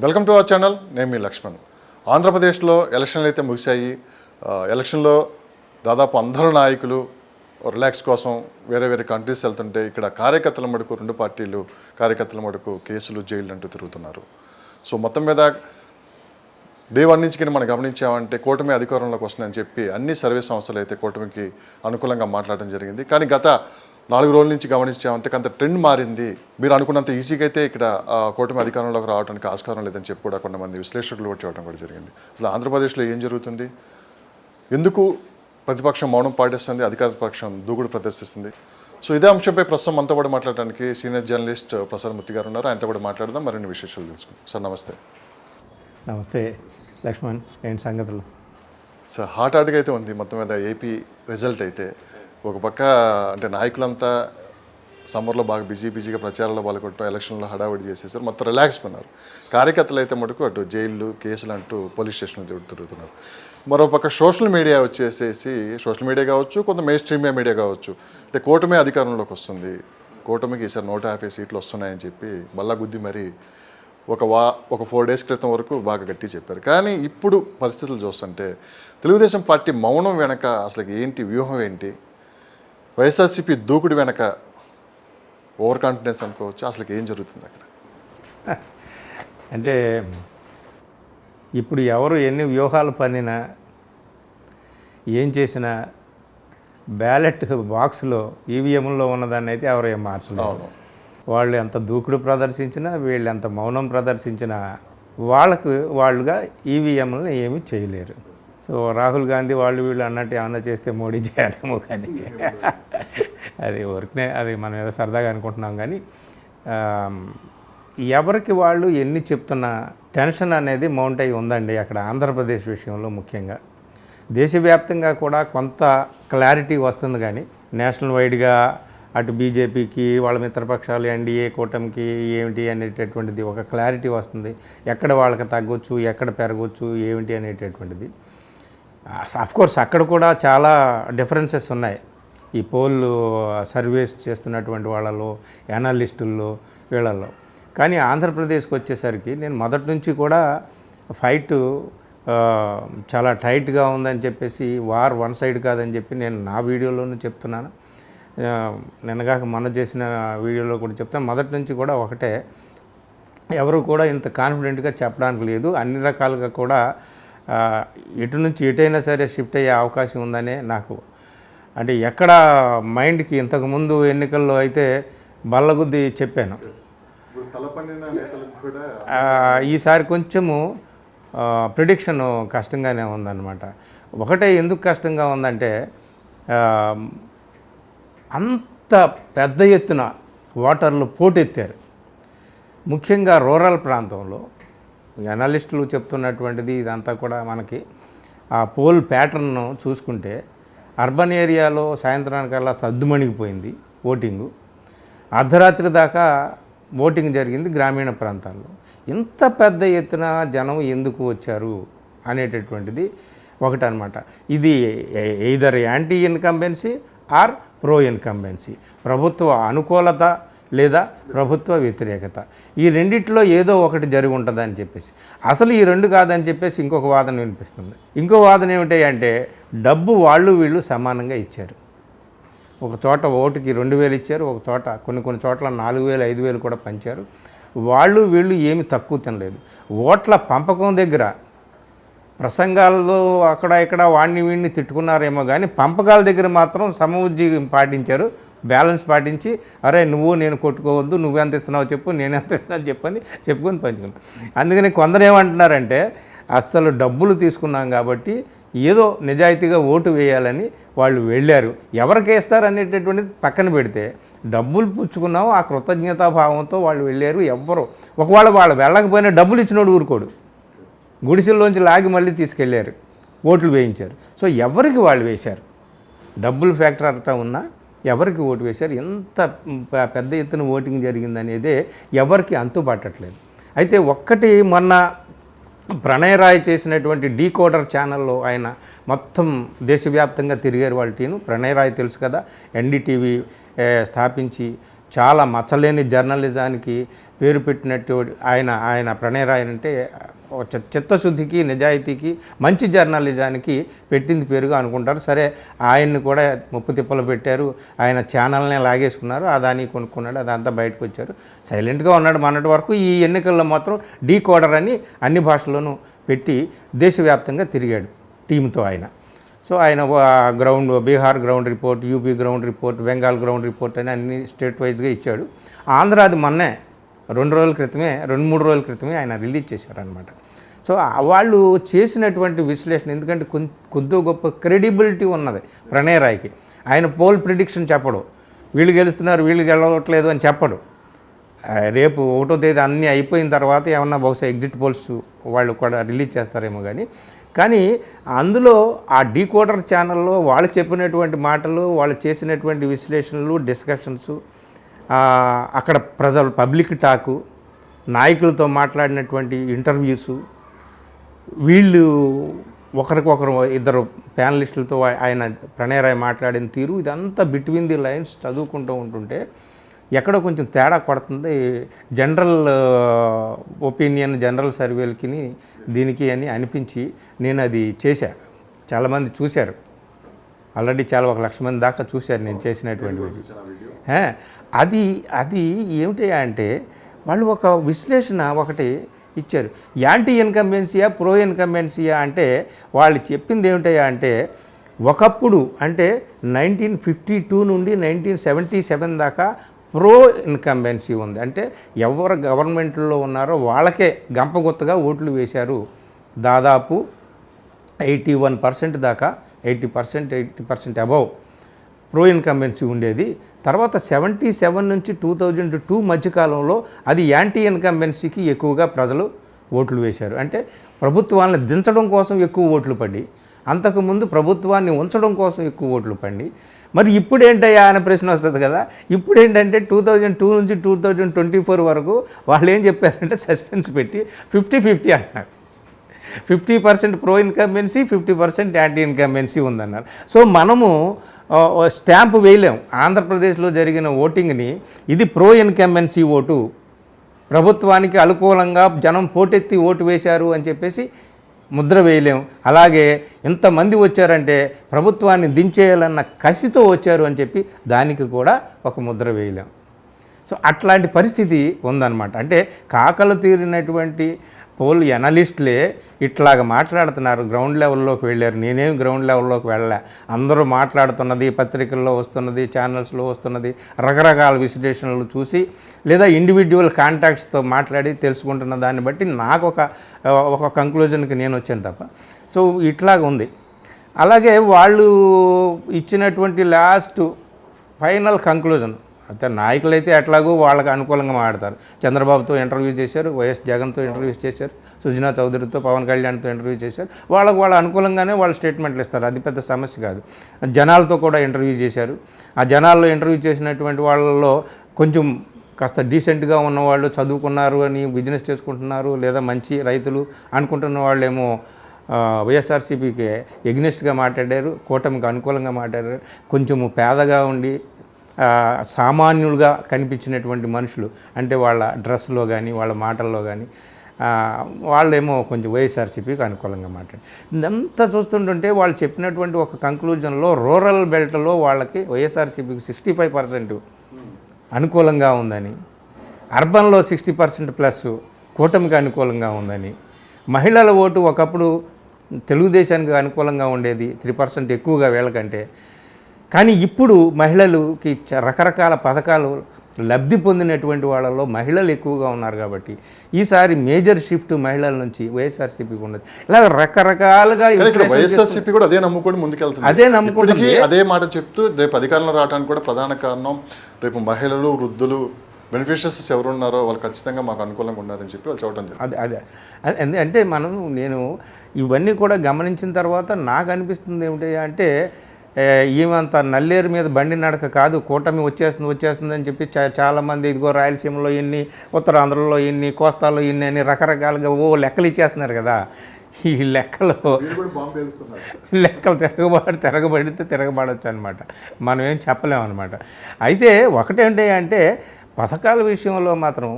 Welcome to our channel. నేను మీ లక్ష్మణ్. ఆంధ్రప్రదేశ్లో ఎలక్షన్లు అయితే ముగిశాయి. ఎలక్షన్లో దాదాపు అందరూ నాయకులు రిలాక్స్ కోసం వేరే వేరే కంట్రీస్ వెళ్తుంటే ఇక్కడ కార్యకర్తల మటుకు రెండు పార్టీలు కార్యకర్తల మటుకు కేసులు జైలు అంటూ తిరుగుతున్నారు. సో మొత్తం మీద డే 1 నుంచి మనం గమనించామంటే కూటమి అధికారంలోకి వస్తుందని చెప్పి అన్ని సర్వీస్ సంస్థలు అయితే కూటమికి అనుకూలంగా మాట్లాడడం జరిగింది. కానీ గత 4 రోజుల నుంచి గమనించామంటే కొంత ట్రెండ్ మారింది. మీరు అనుకున్నంత ఈజీగా అయితే ఇక్కడ కూటమి అధికారంలోకి రావడానికి ఆస్కారం లేదని చెప్పి కూడా కొంతమంది విశ్లేషకులు కూడా చెప్పడం కూడా జరిగింది. అసలు ఆంధ్రప్రదేశ్లో ఏం జరుగుతుంది, ఎందుకు ప్రతిపక్షం మౌనం పాటిస్తుంది, అధికార పక్షం దూకుడు ప్రదర్శిస్తుంది? సో ఇదే అంశంపై ప్రస్తుతం మనతో కూడా మాట్లాడడానికి సీనియర్ జర్నలిస్ట్ ప్రసాద్ మూర్తి గారు ఉన్నారు. ఆయనతో కూడా మాట్లాడదాం, మరిన్ని విశేషాలు తెలుసుకుందాం. సార్ నమస్తే. నమస్తే లక్ష్మణ్, ఏంటి సంగతులు? సార్ హాట్ అయితే ఉంది మొత్తం మీద ఏపీ రిజల్ట్ అయితే. ఒక పక్క అంటే నాయకులంతా సమ్మర్లో బాగా బిజీగా ప్రచారాల్లో పాల్గొట్టడం, ఎలక్షన్లో హడావిడి చేసేసారు, మొత్తం రిలాక్స్ ఉన్నారు. కార్యకర్తలు అయితే మటుకు అటు జైళ్ళు కేసులు అంటూ పోలీస్ స్టేషన్లు తిరుగుతున్నారు. మరోపక్క సోషల్ మీడియా వచ్చేసేసి, సోషల్ మీడియా కావచ్చు, కొంత మెయిన్ స్ట్రీమ్ మీడియా కావచ్చు, అంటే కూటమి అధికారంలోకి వస్తుంది, కూటమికి ఈసారి 150 సీట్లు వస్తున్నాయని చెప్పి మళ్ళా గుద్ది మరి ఒక 4 డేస్ క్రితం వరకు బాగా గట్టి చెప్పారు. కానీ ఇప్పుడు పరిస్థితులు చూస్తుంటే తెలుగుదేశం పార్టీ మౌనం వెనక అసలు ఏంటి వ్యూహం ఏంటి? వైఎస్ఆర్సీపీ దూకుడు వెనక ఓవర్ కాన్ఫిడెన్స్ అనుకోవచ్చు, అసలు ఏం జరుగుతుంది అక్కడ? అంటే ఇప్పుడు ఎవరు ఎన్ని వ్యూహాలు పన్నినా ఏం చేసినా బ్యాలెట్ బాక్స్లో ఈవీఎంలో ఉన్నదాన్ని అయితే ఎవరు ఏం మార్చలేదు. వాళ్ళు ఎంత దూకుడు ప్రదర్శించినా, వీళ్ళు ఎంత మౌనం ప్రదర్శించినా వాళ్ళుగా ఈవీఎంలను ఏమీ చేయలేరు. సో రాహుల్ గాంధీ వీళ్ళు అన్నట్టు ఏమన్నా చేస్తే మోడీ చేయాలేమో, కానీ అది వర్క్నే, అది మనం ఏదో సరదాగా అనుకుంటున్నాం. కానీ ఎవరికి వాళ్ళు ఎన్ని చెప్తున్నా టెన్షన్ అనేది మౌంట్ అయి ఉందండి అక్కడ ఆంధ్రప్రదేశ్ విషయంలో. ముఖ్యంగా దేశవ్యాప్తంగా కూడా కొంత క్లారిటీ వస్తుంది, కానీ నేషనల్ వైడ్గా అటు బీజేపీకి వాళ్ళ మిత్రపక్షాలు ఎన్డీఏ కూటమికి ఏమిటి అనేటటువంటిది ఒక క్లారిటీ వస్తుంది. ఎక్కడ వాళ్ళకి తగ్గొచ్చు, ఎక్కడ పెరగవచ్చు, ఏమిటి అనేటటువంటిది. అఫ్కోర్స్ అక్కడ కూడా చాలా డిఫరెన్సెస్ ఉన్నాయి. ఈ పోల్ సర్వేస్ చేస్తున్నటువంటి వాళ్ళలో, ఎనాలిస్టుల్లో, వీళ్ళల్లో. కానీ ఆంధ్రప్రదేశ్కి వచ్చేసరికి నేను మొదటి నుంచి కూడా ఫైట్ చాలా టైట్గా ఉందని చెప్పేసి, వార్ వన్ సైడ్ కాదని చెప్పి నేను నా వీడియోలోనూ చెప్తున్నాను. నిన్నగాక మొన్న చేసిన వీడియోలో కూడా చెప్తాను. మొదటి నుంచి కూడా ఒకటే, ఎవరు కూడా ఇంత కాన్ఫిడెంట్గా చెప్పడానికి లేదు. అన్ని రకాలుగా కూడా ఎటు నుంచి ఎటైనా సరే షిఫ్ట్ అయ్యే అవకాశం ఉందనే నాకు, అంటే ఎక్కడ మైండ్కి ఇంతకుముందు ఎన్నికల్లో అయితే బల్లగుద్ది చెప్పాను. ఈసారి కొంచెము ప్రిడిక్షన్ కష్టంగానే ఉందన్నమాట. ఒకటే ఎందుకు కష్టంగా ఉందంటే, అంత పెద్ద ఎత్తున ఓటర్లు పోటెత్తారు. ముఖ్యంగా రూరల్ ప్రాంతంలో ఎనాలిస్టులు చెప్తున్నటువంటిది ఇదంతా కూడా మనకి ఆ పోల్ ప్యాటర్న్ చూసుకుంటే, అర్బన్ ఏరియాలో సాయంత్రానికల్లా సద్దుమణిగిపోయింది ఓటింగు. అర్ధరాత్రి దాకా ఓటింగ్ జరిగింది గ్రామీణ ప్రాంతాల్లో. ఇంత పెద్ద ఎత్తున జనం ఎందుకు వచ్చారు అనేటటువంటిది ఒకటనమాట. ఇది either anti incumbency or pro incumbency, ప్రభుత్వ అనుకూలత లేదా ప్రభుత్వ వ్యతిరేకత, ఈ రెండిట్లో ఏదో ఒకటి జరిగి ఉంటుందని చెప్పేసి. అసలు ఈ రెండు కాదని చెప్పేసి ఇంకొక వాదన వినిపిస్తుంది. ఇంకో వాదన ఏమిటి అంటే, డబ్బు వీళ్ళు సమానంగా ఇచ్చారు. ఒక చోట ఓటుకి 2000 ఇచ్చారు, ఒక చోట కొన్ని చోట్ల 4000 5000 కూడా పంచారు. వీళ్ళు ఏమి తక్కువ తినలేదు. ఓట్ల పంపకం దగ్గర ప్రసంగాల్లో అక్కడ ఇక్కడ వీడిని తిట్టుకున్నారేమో, కానీ పంపకాల దగ్గర మాత్రం సమఉజ్జీవం పాటించారు, బ్యాలెన్స్ పాటించి, అరే నువ్వు నేను కొట్టుకోవద్దు, నువ్వెంత ఇస్తున్నావు చెప్పు, నేను ఎంత ఇస్తున్నావు చెప్పని చెప్పుకొని పంచుకున్నాను. అందుకని కొందరు ఏమంటున్నారంటే, అస్సలు డబ్బులు తీసుకున్నాం కాబట్టి ఏదో నిజాయితీగా ఓటు వేయాలని వాళ్ళు వెళ్ళారు. ఎవరికి వేస్తారు అనేటటువంటిది పక్కన పెడితే, డబ్బులు పుచ్చుకున్నాము ఆ కృతజ్ఞతాభావంతో వాళ్ళు వెళ్ళారు. ఒకవేళ వాళ్ళు వెళ్ళకపోయినా డబ్బులు ఇచ్చినోడు ఊరుకోడు, గుడిసెల్లోంచి లాగి మళ్ళీ తీసుకెళ్ళారు, ఓట్లు వేయించారు. సో ఎవరికి వాళ్ళు వేశారు, డబ్బులు ఫ్యాక్టర్ అంతా ఉన్నా ఎవరికి ఓటు వేశారు, ఎంత పెద్ద ఎత్తున ఓటింగ్ జరిగిందనేదే ఎవరికి అంతుపట్టట్లేదు. అయితే ఒక్కటి, మొన్న ప్రణయ్ రాయ్ చేసినటువంటి డీకోడర్ ఛానల్లో ఆయన మొత్తం దేశవ్యాప్తంగా తిరిగారు వాళ్ళ టీను. ప్రణయ్ రాయ్ తెలుసు కదా, ఎన్డీటీవీ స్థాపించి చాలా మచ్చలేని జర్నలిజానికి పేరు పెట్టినట్టు ఆయన ప్రణయ్ రాయ్ అంటే ఒక చిత్తశుద్ధికి, నిజాయితీకి, మంచి జర్నలిజానికి పెట్టింది పేరుగా అనుకుంటారు. సరే, ఆయన్ని కూడా ముప్పు తిప్పలు పెట్టారు, ఆయన ఛానల్నే లాగేసుకున్నారు, అదాని కొనుక్కున్నాడు, అదంతా బయటకు వచ్చారు. సైలెంట్గా ఉన్నాడు మొన్నటి వరకు. ఈ ఎన్నికల్లో మాత్రం డీకోడర్ అని అన్ని భాషల్లోనూ పెట్టి దేశవ్యాప్తంగా తిరిగాడు టీంతో ఆయన. సో ఆయన ground, Bihar ground report, UP ground report, Bengal ground report అని అన్ని స్టేట్ వైజ్గా ఇచ్చాడు. ఆంధ్రాది మొన్నే 2 రోజుల క్రితమే, 2-3 రోజుల క్రితమే ఆయన రిలీజ్ చేశారనమాట. సో వాళ్ళు చేసినటువంటి విశ్లేషణ, ఎందుకంటే కొద్ది గొప్ప క్రెడిబిలిటీ ఉన్నది ప్రణయ్ రాయ్కి. ఆయన పోల్ ప్రిడిక్షన్ చెప్పడు, వీళ్ళు గెలుస్తున్నారు వీళ్ళు గెలవట్లేదు అని చెప్పడు. రేపు 1వ తేదీ అన్నీ అయిపోయిన తర్వాత ఏమన్నా బహుశా ఎగ్జిట్ పోల్స్ వాళ్ళు కూడా రిలీజ్ చేస్తారేమో కానీ అందులో ఆ డీకోడర్ ఛానల్లో వాళ్ళు చెప్పినటువంటి మాటలు, వాళ్ళు చేసినటువంటి విశ్లేషణలు, డిస్కషన్స్, అక్కడ ప్రజలు పబ్లిక్ టాకు, నాయకులతో మాట్లాడినటువంటి ఇంటర్వ్యూసు, వీళ్ళు ఒకరికొకరు ఇద్దరు ప్యానలిస్టులతో ఆయన ప్రణయ్ రాయ్ మాట్లాడిన తీరు, ఇదంతా బిట్వీన్ ది లైన్స్ చదువుకుంటూ ఉంటుంటే ఎక్కడో కొంచెం తేడా కొడుతుంది. జనరల్ ఒపీనియన్, జనరల్ సర్వేలకి దీనికి అని అనిపించి నేను అది చేశాను. చాలామంది చూశారు, ఆల్రెడీ చాలా 1,00,000 మంది దాకా చూశారు నేను చేసినటువంటి అది ఏమిటి అంటే వాళ్ళు ఒక విశ్లేషణ ఒకటి ఇచ్చారు. యాంటీ ఇన్కంబెన్సీయా, ప్రో ఇన్కంబెన్సీయా అంటే వాళ్ళు చెప్పింది ఏమిటయా అంటే, ఒకప్పుడు అంటే 1952 నుండి 1977 దాకా ప్రో ఇన్కంబెన్సీ ఉంది. అంటే ఎవరు గవర్నమెంట్లో ఉన్నారో వాళ్ళకే గంపగుత్తగా ఓట్లు వేశారు. దాదాపు 81% దాకా, 80% అబవ్ ప్రో ఇన్కంబెన్సీ ఉండేది. తర్వాత 77 నుంచి 2002 మధ్యకాలంలో అది యాంటీ ఇన్కంబెన్సీకి ఎక్కువగా ప్రజలు ఓట్లు వేశారు. అంటే ప్రభుత్వాన్ని దించడం కోసం ఎక్కువ ఓట్లు పడి, అంతకుముందు ప్రభుత్వాన్ని ఉంచడం కోసం ఎక్కువ ఓట్లు పడి, మరి ఇప్పుడు ఏంటయ్యా అనే ప్రశ్న వస్తుంది కదా. ఇప్పుడు ఏంటంటే 2002 నుంచి 2024 వరకు వాళ్ళు ఏం చెప్పారంటే సస్పెన్స్ పెట్టి 50-50 అన్నారు. 50% ప్రో ఇన్కంబెన్సీ, 50% యాంటీ ఇన్కంబెన్సీ ఉందన్నారు. సో మనము స్టాంప్ వేయలేం. ఆంధ్రప్రదేశ్లో జరిగిన ఓటింగ్ని ఇది ప్రో ఇన్కంబెన్సీ ఓటు, ప్రభుత్వానికి అనుకూలంగా జనం పోటెత్తి ఓటు వేశారు అని చెప్పేసి ముద్ర వేయలేం. అలాగే ఇంతమంది వచ్చారంటే ప్రభుత్వాన్ని దించేయాలన్న కసితో వచ్చారు అని చెప్పి దానికి కూడా ఒక ముద్ర వేయలేం. సో అట్లాంటి పరిస్థితి ఉందన్నమాట. అంటే కాకలు తీరినటువంటి పోల్ ఎనలిస్టులే ఇట్లాగ మాట్లాడుతున్నారు. గ్రౌండ్ లెవెల్లోకి వెళ్ళారు. నేనేం గ్రౌండ్ లెవెల్లోకి వెళ్ళా. అందరూ మాట్లాడుతున్నది, పత్రికల్లో వస్తున్నది, ఛానల్స్లో వస్తున్నది, రకరకాల విశ్లేషణలు చూసి లేదా ఇండివిజువల్ కాంటాక్ట్స్తో మాట్లాడి తెలుసుకుంటున్న దాన్ని బట్టి నాకు ఒక కంక్లూజన్కి నేను వచ్చాను తప్ప. సో ఇట్లాగ ఉంది. అలాగే వాళ్ళు ఇచ్చినటువంటి లాస్ట్ ఫైనల్ కంక్లూజన్, అయితే నాయకులైతే ఎట్లాగో వాళ్ళకి అనుకూలంగా మాట్లాడతారు. చంద్రబాబుతో ఇంటర్వ్యూ చేశారు, వైఎస్ జగన్తో ఇంటర్వ్యూ చేశారు, సుజనా చౌదరితో, పవన్ కళ్యాణ్తో ఇంటర్వ్యూ చేశారు. వాళ్ళ అనుకూలంగానే వాళ్ళు స్టేట్మెంట్లు ఇస్తారు. అది పెద్ద సమస్య కాదు. జనాలతో కూడా ఇంటర్వ్యూ చేశారు. ఆ జనాల్లో ఇంటర్వ్యూ చేసినటువంటి వాళ్ళలో కొంచెం కాస్త డీసెంట్గా ఉన్నవాళ్ళు, చదువుకున్నారు అని బిజినెస్ చేసుకుంటున్నారు లేదా మంచి రైతులు అనుకుంటున్న వాళ్ళేమో వైఎస్ఆర్సీపీకి ఎగ్నెస్ట్గా మాట్లాడారు, కూటమికి అనుకూలంగా మాట్లాడారు. కొంచెము పేదగా ఉండి సామాన్యులుగా కనిపించినటువంటి మనుషులు, అంటే వాళ్ళ డ్రెస్లో కానీ వాళ్ళ మాటల్లో కానీ వాళ్ళేమో కొంచెం వైఎస్ఆర్సీపీకి అనుకూలంగా మాట్లాడారు. ఇదంతా చూస్తుంటుంటే వాళ్ళు చెప్పినటువంటి ఒక కంక్లూజన్లో రూరల్ బెల్ట్లో వాళ్ళకి వైఎస్ఆర్సీపీకి 65% అనుకూలంగా ఉందని, అర్బన్లో 60% ప్లస్ కూటమికి అనుకూలంగా ఉందని, మహిళల ఓటు ఒకప్పుడు తెలుగుదేశానికి అనుకూలంగా ఉండేది 3% ఎక్కువగా వీళ్ళకంటే, కానీ ఇప్పుడు మహిళలకి రకరకాల పథకాలు లబ్ధి పొందినటువంటి వాళ్ళలో మహిళలు ఎక్కువగా ఉన్నారు. కాబట్టి ఈసారి మేజర్ షిఫ్ట్ మహిళల నుంచి వైఎస్ఆర్సీపీకి ఉండదు. ఇలా రకరకాలుగా వైఎస్ఆర్సీపీ కూడా అదే నమ్ముకొని ముందుకెళ్తుంది. అదే మాట చెప్తూ రేపు అధికారంలో రావడానికి కూడా ప్రధాన కారణం రేపు మహిళలు, వృద్ధులు, బెనిఫిషియరీస్ ఎవరు ఉన్నారో వాళ్ళు ఖచ్చితంగా మాకు అనుకూలంగా ఉన్నారని చెప్పి వాళ్ళు చూడటం జరిగింది. అదే అంటే నేను ఇవన్నీ కూడా గమనించిన తర్వాత నాకు అనిపిస్తుంది ఏమిటి అంటే, ఈమెంత నల్లేరు మీద బండి నడక కాదు, కూటమి వచ్చేస్తుంది అని చెప్పి చాలామంది ఇదిగో రాయలసీమలో ఇన్ని, ఉత్తరాంధ్రలో ఇన్ని, కోస్తాలో ఇన్ని అని రకరకాలుగా లెక్కలు ఇచ్చేస్తున్నారు కదా. ఈ లెక్కలో లెక్కలు తిరగబడవచ్చు అనమాట. మనం ఏం చెప్పలేము అనమాట. అయితే ఒకటేంటి అంటే పథకాల విషయంలో మాత్రం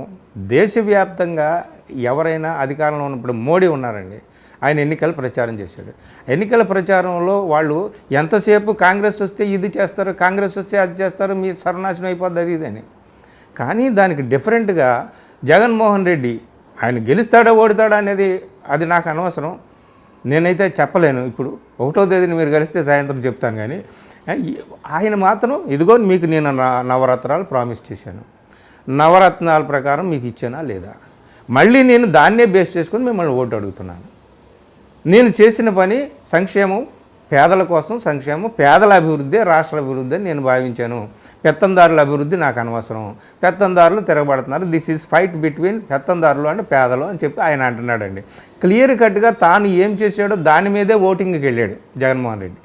దేశవ్యాప్తంగా ఎవరైనా అధికారంలో ఉన్నప్పుడు మోడీ ఉన్నారండి, ఆయన ఎన్నికల ప్రచారం చేశాడు. ఎన్నికల ప్రచారంలో వాళ్ళు ఎంతసేపు కాంగ్రెస్ వస్తే ఇది చేస్తారు, కాంగ్రెస్ వస్తే అది చేస్తారు, మీ సర్వనాశనం అయిపోద్ది అది ఇదని. కానీ దానికి డిఫరెంట్గా జగన్మోహన్ రెడ్డి ఆయన గెలుస్తాడా ఓడుతాడా అనేది అది నాకు అనవసరం, నేనైతే చెప్పలేను. ఇప్పుడు 1వ తేదీని మీరు కలిస్తే సాయంత్రం చెప్తాను. కానీ ఆయన మాత్రం ఇదిగో మీకు నేను నవరత్నాలు ప్రామిస్ చేశాను, నవరత్నాల ప్రకారం మీకు ఇచ్చానా లేదా, మళ్ళీ నేను దాన్నే బేస్ చేసుకొని మిమ్మల్ని ఓటు అడుగుతున్నాను. నేను చేసిన పని సంక్షేమం, పేదల కోసం సంక్షేమం, పేదల అభివృద్ధి రాష్ట్ర అభివృద్ధి అని నేను భావించాను. పెత్తందారుల అభివృద్ధి నాకు అనవసరం, పెత్తందారులు తిరగబడుతున్నారు, దిస్ ఈజ్ ఫైట్ బిట్వీన్ పెత్తందారులు అంటే పేదలు అని చెప్పి ఆయన అంటున్నాడండి. క్లియర్ కట్గా తాను ఏం చేశాడో దాని మీదే ఓటింగ్కి వెళ్ళాడు జగన్మోహన్ రెడ్డి.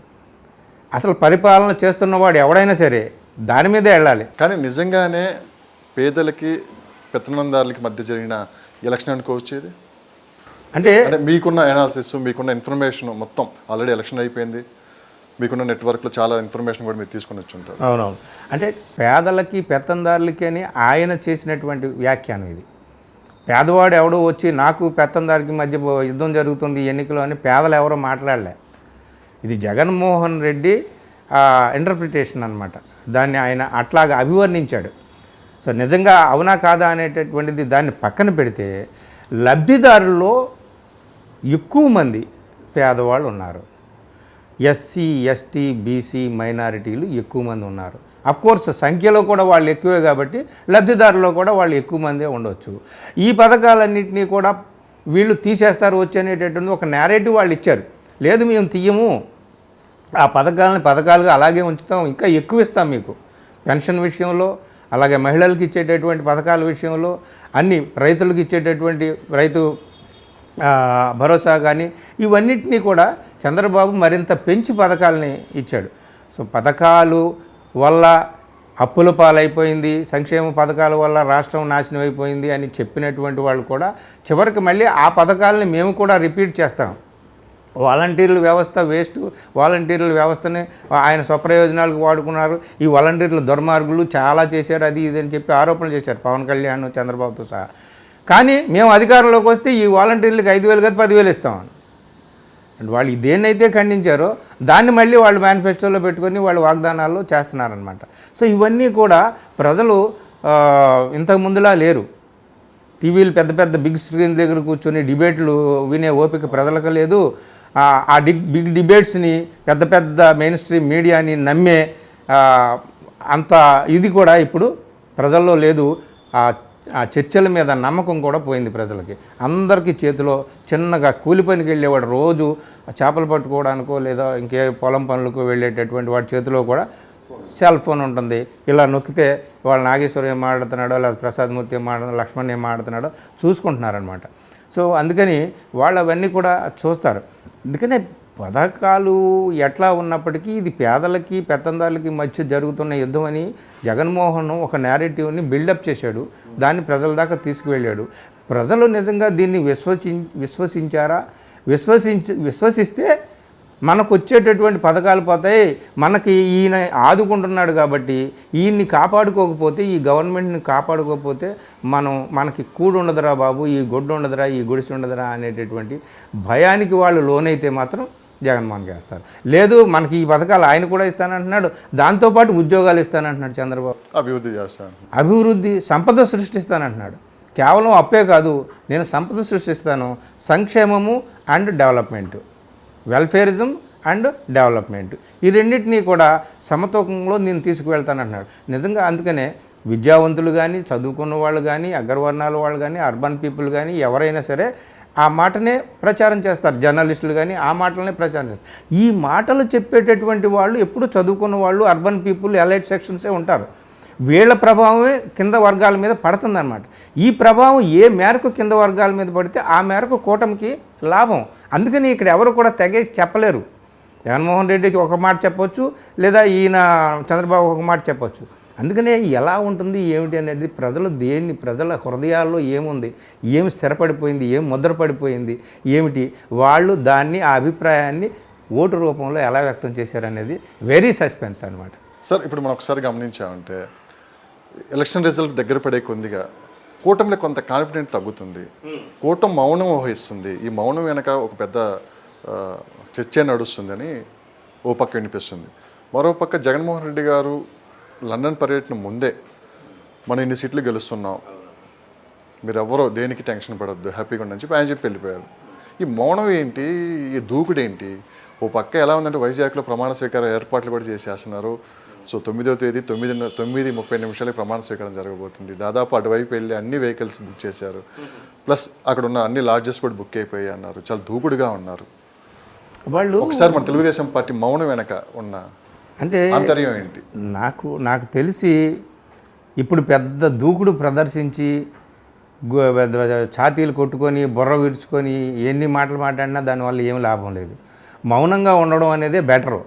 అసలు పరిపాలన చేస్తున్నవాడు ఎవడైనా సరే దాని మీదే వెళ్ళాలి. కానీ నిజంగానే పేదలకి పెత్తనందారులకి మధ్య జరిగిన ఎలక్షన్ అనుకోవచ్చు ఇది. అంటే మీకున్న అనాలిసిస్, మీకున్న ఇన్ఫర్మేషన్ మొత్తం ఆల్రెడీ ఎలక్షన్ అయిపోయింది, మీకున్న నెట్వర్క్లో చాలా ఇన్ఫర్మేషన్ కూడా మీరు తీసుకొని వచ్చి ఉంటారు. అవునవును. అంటే పేదలకి పెత్తందారులకి అని ఆయన చేసినటువంటి వ్యాఖ్యానం ఇది. పేదవాడు ఎవడో వచ్చి నాకు పెత్తందారికి మధ్య యుద్ధం జరుగుతుంది ఎన్నికలు అని పేదలు ఎవరో మాట్లాడలే. ఇది జగన్మోహన్ రెడ్డి ఇంటర్ప్రిటేషన్ అనమాట. దాన్ని ఆయన అట్లాగా అభివర్ణించాడు. సో నిజంగా అవునా కాదా అనేటటువంటిది దాన్ని పక్కన పెడితే లబ్ధిదారుల్లో ఎక్కువ మంది పేదవాళ్ళు ఉన్నారు. ఎస్సీ, ఎస్టీ, బీసీ మైనారిటీలు ఎక్కువ మంది ఉన్నారు. అఫ్కోర్స్ సంఖ్యలో కూడా వాళ్ళు ఎక్కువే కాబట్టి లబ్ధిదారుల్లో కూడా వాళ్ళు ఎక్కువ మందే ఉండవచ్చు. ఈ పథకాలన్నింటినీ కూడా వీళ్ళు తీసేస్తారు వచ్చేటటువంటి ఒక నేరేటివ్ వాళ్ళు ఇచ్చారు. లేదు మేము తీయము, ఆ పథకాలుగా అలాగే ఉంచుతాం, ఇంకా ఎక్కువ ఇస్తాం మీకు పెన్షన్ విషయంలో, అలాగే మహిళలకు ఇచ్చేటటువంటి పథకాల విషయంలో, అన్ని రైతులకు ఇచ్చేటటువంటి రైతు భరోసా కానీ ఇవన్నిటినీ కూడా చంద్రబాబు మరింత పెంచి పథకాలని ఇచ్చాడు. సో పథకాలు వల్ల అప్పుల పాలైపోయింది, సంక్షేమ పథకాల వల్ల రాష్ట్రం నాశనం అయిపోయింది అని చెప్పినటువంటి వాళ్ళు కూడా చివరికి మళ్ళీ ఆ పథకాలని మేము కూడా రిపీట్ చేస్తాం. వాలంటీర్ల వ్యవస్థ వేస్ట్, వాలంటీర్ల వ్యవస్థని ఆయన స్వప్రయోజనాలకు వాడుకున్నారు, ఈ వాలంటీర్ల దుర్మార్గులు చాలా చేశారు అది ఇది అని చెప్పి ఆరోపణలు చేశారు పవన్ కళ్యాణ్, చంద్రబాబుతో సహా. కానీ మేము అధికారంలోకి వస్తే ఈ వాలంటీర్లకు 5,000 కాదు 10,000 ఇస్తామని అంటే వాళ్ళు దేన్నైతే ఖండించారో దాన్ని మళ్ళీ వాళ్ళు మేనిఫెస్టోలో పెట్టుకొని వాళ్ళు వాగ్దానాల్లో చేస్తున్నారనమాట. సో ఇవన్నీ కూడా ప్రజలు ఇంతకు ముందులా లేరు. టీవీలు పెద్ద పెద్ద బిగ్ స్క్రీన్ దగ్గర కూర్చొని డిబేట్లు వినే ఓపిక ప్రజలకు లేదు. ఆ బిగ్ డిబేట్స్ని పెద్ద పెద్ద మెయిన్ స్ట్రీమ్ మీడియాని నమ్మే అంత ఇది కూడా ఇప్పుడు ప్రజల్లో లేదు. ఆ చర్చల మీద నమ్మకం కూడా పోయింది ప్రజలకి. అందరికీ చేతిలో చిన్నగా కూలి పనికి వెళ్ళేవాడు రోజు చేపలు పట్టుకోవడానికో లేదా ఇంకే పొలం పనులకు వెళ్ళేటటువంటి వాడి చేతిలో కూడా సెల్ ఫోన్ ఉంటుంది. ఇలా నొక్కితే వాళ్ళ నాగేశ్వరం ఏం మాట్లాడుతున్నాడో లేదా ప్రసాదమూర్తి ఏం మాట్లాడుతున్నాడో లక్ష్మణ్ ఏం మాట్లాడుతున్నాడో చూసుకుంటున్నారనమాట. సో అందుకని వాళ్ళు అవన్నీ కూడా చూస్తారు. అందుకనే పథకాలు ఎట్లా ఉన్నప్పటికీ ఇది పేదలకి పెత్తందారులకి మధ్య జరుగుతున్న యుద్ధం అని జగన్మోహన్ ఒక నేరేటివ్ని బిల్డప్ చేశాడు, దాన్ని ప్రజల దాకా తీసుకువెళ్ళాడు. ప్రజలు నిజంగా దీన్ని విశ్వసించారా? విశ్వసిస్తే మనకు వచ్చేటటువంటి పథకాలు పోతాయి. మనకి ఈయన ఆదుకుంటున్నాడు కాబట్టి ఈయన్ని కాపాడుకోకపోతే, ఈ గవర్నమెంట్ని కాపాడుకోకపోతే మనకి కూడు ఉండదురా బాబు, ఈ గొడ్డు ఉండదురా, ఈ గుడిసి ఉండదురా అనేటటువంటి భయానికి వాళ్ళు లోనైతే మాత్రం జగన్మోహన్ చేస్తారు. లేదు మనకి ఈ పథకాలు ఆయన కూడా ఇస్తానంటున్నాడు, దాంతోపాటు ఉద్యోగాలు ఇస్తానంటున్నాడు చంద్రబాబు, అభివృద్ధి చేస్తాను, అభివృద్ధి సంపద సృష్టిస్తానంటున్నాడు. కేవలం అప్పే కాదు, నేను సంపద సృష్టిస్తాను, సంక్షేమము and development, welfarism and development, ఈ రెండింటినీ కూడా సమతూకంలో నేను తీసుకువెళ్తానంటున్నాడు. నిజంగా అందుకనే విద్యావంతులు కానీ, చదువుకున్న వాళ్ళు కానీ, అగ్రవర్ణాల వాళ్ళు కానీ, అర్బన్ పీపుల్ కానీ ఎవరైనా సరే ఆ మాటనే ప్రచారం చేస్తారు. జర్నలిస్టులు కానీ ఆ మాటలనే ప్రచారం చేస్తారు. ఈ మాటలు చెప్పేటటువంటి వాళ్ళు ఎప్పుడు చదువుకున్న వాళ్ళు, అర్బన్ పీపుల్, ఎలైట్ సెక్షన్సే ఉంటారు. వీళ్ళ ప్రభావమే కింద వర్గాల మీద పడుతుందన్నమాట. ఈ ప్రభావం ఏ మేరకు కింద వర్గాల మీద పడితే ఆ మేరకు కూటమికి లాభం. అందుకని ఇక్కడ ఎవరు కూడా తెగేసి చెప్పలేరు. జగన్మోహన్ రెడ్డి ఒక మాట చెప్పొచ్చు, లేదా ఈయన చంద్రబాబు ఒక మాట చెప్పొచ్చు. అందుకనే ఎలా ఉంటుంది ఏమిటి అనేది ప్రజల హృదయాల్లో ఏముంది, ఏమి స్థిరపడిపోయింది, ఏం ముద్రపడిపోయింది ఏమిటి, వాళ్ళు దాన్ని ఆ అభిప్రాయాన్ని ఓటు రూపంలో ఎలా వ్యక్తం చేశారనేది వెరీ సస్పెన్స్ అనమాట. సార్ ఇప్పుడు మనం ఒకసారి గమనించామంటే ఎలక్షన్ రిజల్ట్ దగ్గర పడే కొద్దిగా కూటమిలో కొంత కాన్ఫిడెంట్ తగ్గుతుంది, కూటమి మౌనం వహిస్తుంది. ఈ మౌనం వెనక ఒక పెద్ద చర్చ నడుస్తుందని ఓ పక్క వినిపిస్తుంది. మరోపక్క జగన్మోహన్ రెడ్డి గారు లండన్ పర్యటన ముందే మనం ఇన్ని సీట్లు గెలుస్తున్నాం, మీరు ఎవరో దేనికి టెన్షన్ పడొద్దు, హ్యాపీగా ఉండని చెప్పి ఆయన చెప్పి వెళ్ళిపోయారు. ఈ మౌనం ఏంటి, ఈ దూకుడు ఏంటి? ఓ పక్క ఎలా ఉందంటే వైజాగ్లో ప్రమాణ స్వీకారం ఏర్పాట్లు కూడా చేసేస్తున్నారు. సో 9వ తేదీ 9:30 ప్రమాణ స్వీకారం జరగబోతుంది. దాదాపు అటువైపు వెళ్ళి అన్ని వెహికల్స్ బుక్ చేశారు, ప్లస్ అక్కడ ఉన్న అన్ని లాడ్జెస్ కూడా బుక్ అయిపోయాయి అన్నారు. చాలా దూకుడుగా ఉన్నారు వాళ్ళు. ఒకసారి మన తెలుగుదేశం పార్టీ మౌనం వెనక ఉన్న అంటే ఆంతర్యం ఏంటి? నాకు తెలిసి ఇప్పుడు పెద్ద దూకుడు ప్రదర్శించి ఛాతీలు కొట్టుకొని బుర్ర విరుచుకొని ఎన్ని మాటలు మాట్లాడినా దానివల్ల ఏం లాభం లేదు. మౌనంగా ఉండడం అనేదే బెటరు.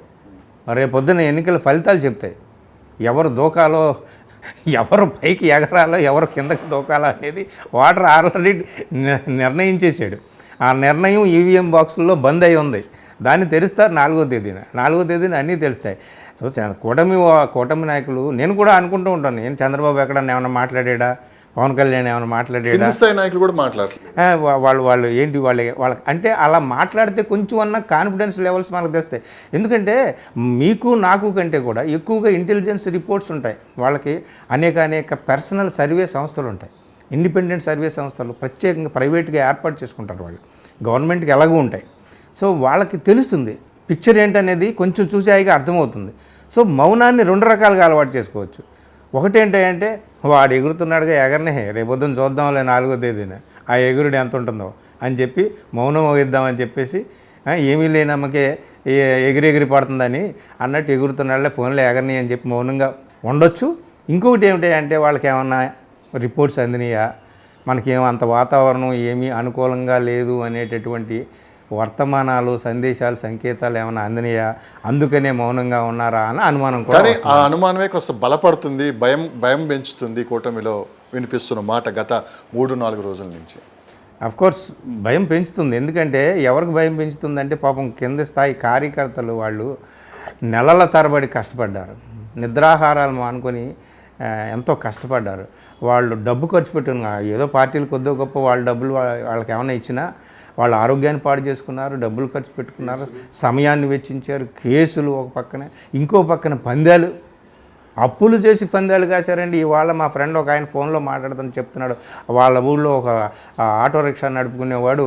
రేపొద్దున ఎన్నికల ఫలితాలు చెప్తాయి. ఎవరు దూకాలో, ఎవరు పైకి ఎగరాలో, ఎవరు కిందకి దూకాలో అనేది ఓటర్ ఆల్రెడీ నిర్ణయించేసాడు. ఆ నిర్ణయం ఈవీఎం బాక్సుల్లో బంద్ అయి ఉంది. దాన్ని తెరుస్తారు 4వ తేదీన అన్నీ తెలుస్తాయి. సో కూటమి నాయకులు, నేను కూడా అనుకుంటూ ఉంటాను, నేను చంద్రబాబు ఎక్కడన్నా ఏమైనా మాట్లాడా, పవన్ కళ్యాణ్ ఏమైనా మాట్లాడా, నాయకులు కూడా మాట్లాడలేదు. వాళ్ళు ఏంటి వాళ్ళకి అంటే అలా మాట్లాడితే కొంచెం అన్న కాన్ఫిడెన్స్ లెవెల్స్ మనకు తెస్తాయి. ఎందుకంటే మీకు నాకు కంటే కూడా ఎక్కువగా ఇంటెలిజెన్స్ రిపోర్ట్స్ ఉంటాయి. వాళ్ళకి అనేక పర్సనల్ సర్వే సంస్థలు ఉంటాయి, ఇండిపెండెంట్ సర్వే సంస్థలు ప్రత్యేకంగా ప్రైవేట్గా ఏర్పాటు చేసుకుంటారు. వాళ్ళు గవర్నమెంట్కి ఎలాగూ ఉంటాయి. సో వాళ్ళకి తెలుస్తుంది పిక్చర్ ఏంటనేది, కొంచెం చూసాయిగా అర్థమవుతుంది. సో మౌనాన్ని 2 రకాలుగా అలవాటు చేసుకోవచ్చు. ఒకటేంటంటే వాడు ఎగురుతున్నాడుగా, ఎగరనే రేపొద్దున చూద్దాంలే 4వ తేదీన ఆ ఎగురుడు ఎంత ఉంటుందో అని చెప్పి మౌనం వహిద్దామని చెప్పేసి, ఏమీ లేనమ్మకే ఎగిరి పడుతుందని అన్నట్టు ఎగురుతున్నాడులే ఫోన్లో ఎగరని అని చెప్పి మౌనంగా ఉండొచ్చు. ఇంకొకటి ఏమిటంటే వాళ్ళకి ఏమన్నా రిపోర్ట్స్ అందినాయా, మనకేమో అంత వాతావరణం ఏమీ అనుకూలంగా లేదు అనేటటువంటి వర్తమానాలు, సందేశాలు, సంకేతాలు ఏమైనా అందినాయా, అందుకనే మౌనంగా ఉన్నారా అని అనుమానం కూడా. కానీ ఆ అనుమానమే కొంచెం బలపడుతుంది, భయం పెంచుతుంది కూటమిలో వినిపిస్తున్న మాట గత 3-4 రోజుల నుంచి. అఫ్కోర్స్ భయం పెంచుతుంది. ఎందుకంటే ఎవరికి భయం పెంచుతుందంటే పాపం కింద స్థాయి కార్యకర్తలు వాళ్ళు నెలల తరబడి కష్టపడ్డారు, నిద్రాహారాలు మానుకొని ఎంతో కష్టపడ్డారు. వాళ్ళు డబ్బు ఖర్చు పెట్టుకున్న ఏదో పార్టీలు కొద్దో గొప్ప వాళ్ళ డబ్బులు వాళ్ళకి ఏమైనా ఇచ్చినా వాళ్ళ ఆరోగ్యాన్ని పాడు చేసుకున్నారు, డబ్బులు ఖర్చు పెట్టుకున్నారు, సమయాన్ని వెచ్చించారు, కేసులు ఒక పక్కన, ఇంకో పక్కన పందాలు, అప్పులు చేసి పందాలు కాశారండి. ఇవాళ మా ఫ్రెండ్ ఒక ఆయన ఫోన్లో మాట్లాడుతూ చెప్తున్నాడు, వాళ్ళ ఊళ్ళో ఒక ఆటో రిక్షా నడుపుకునేవాడు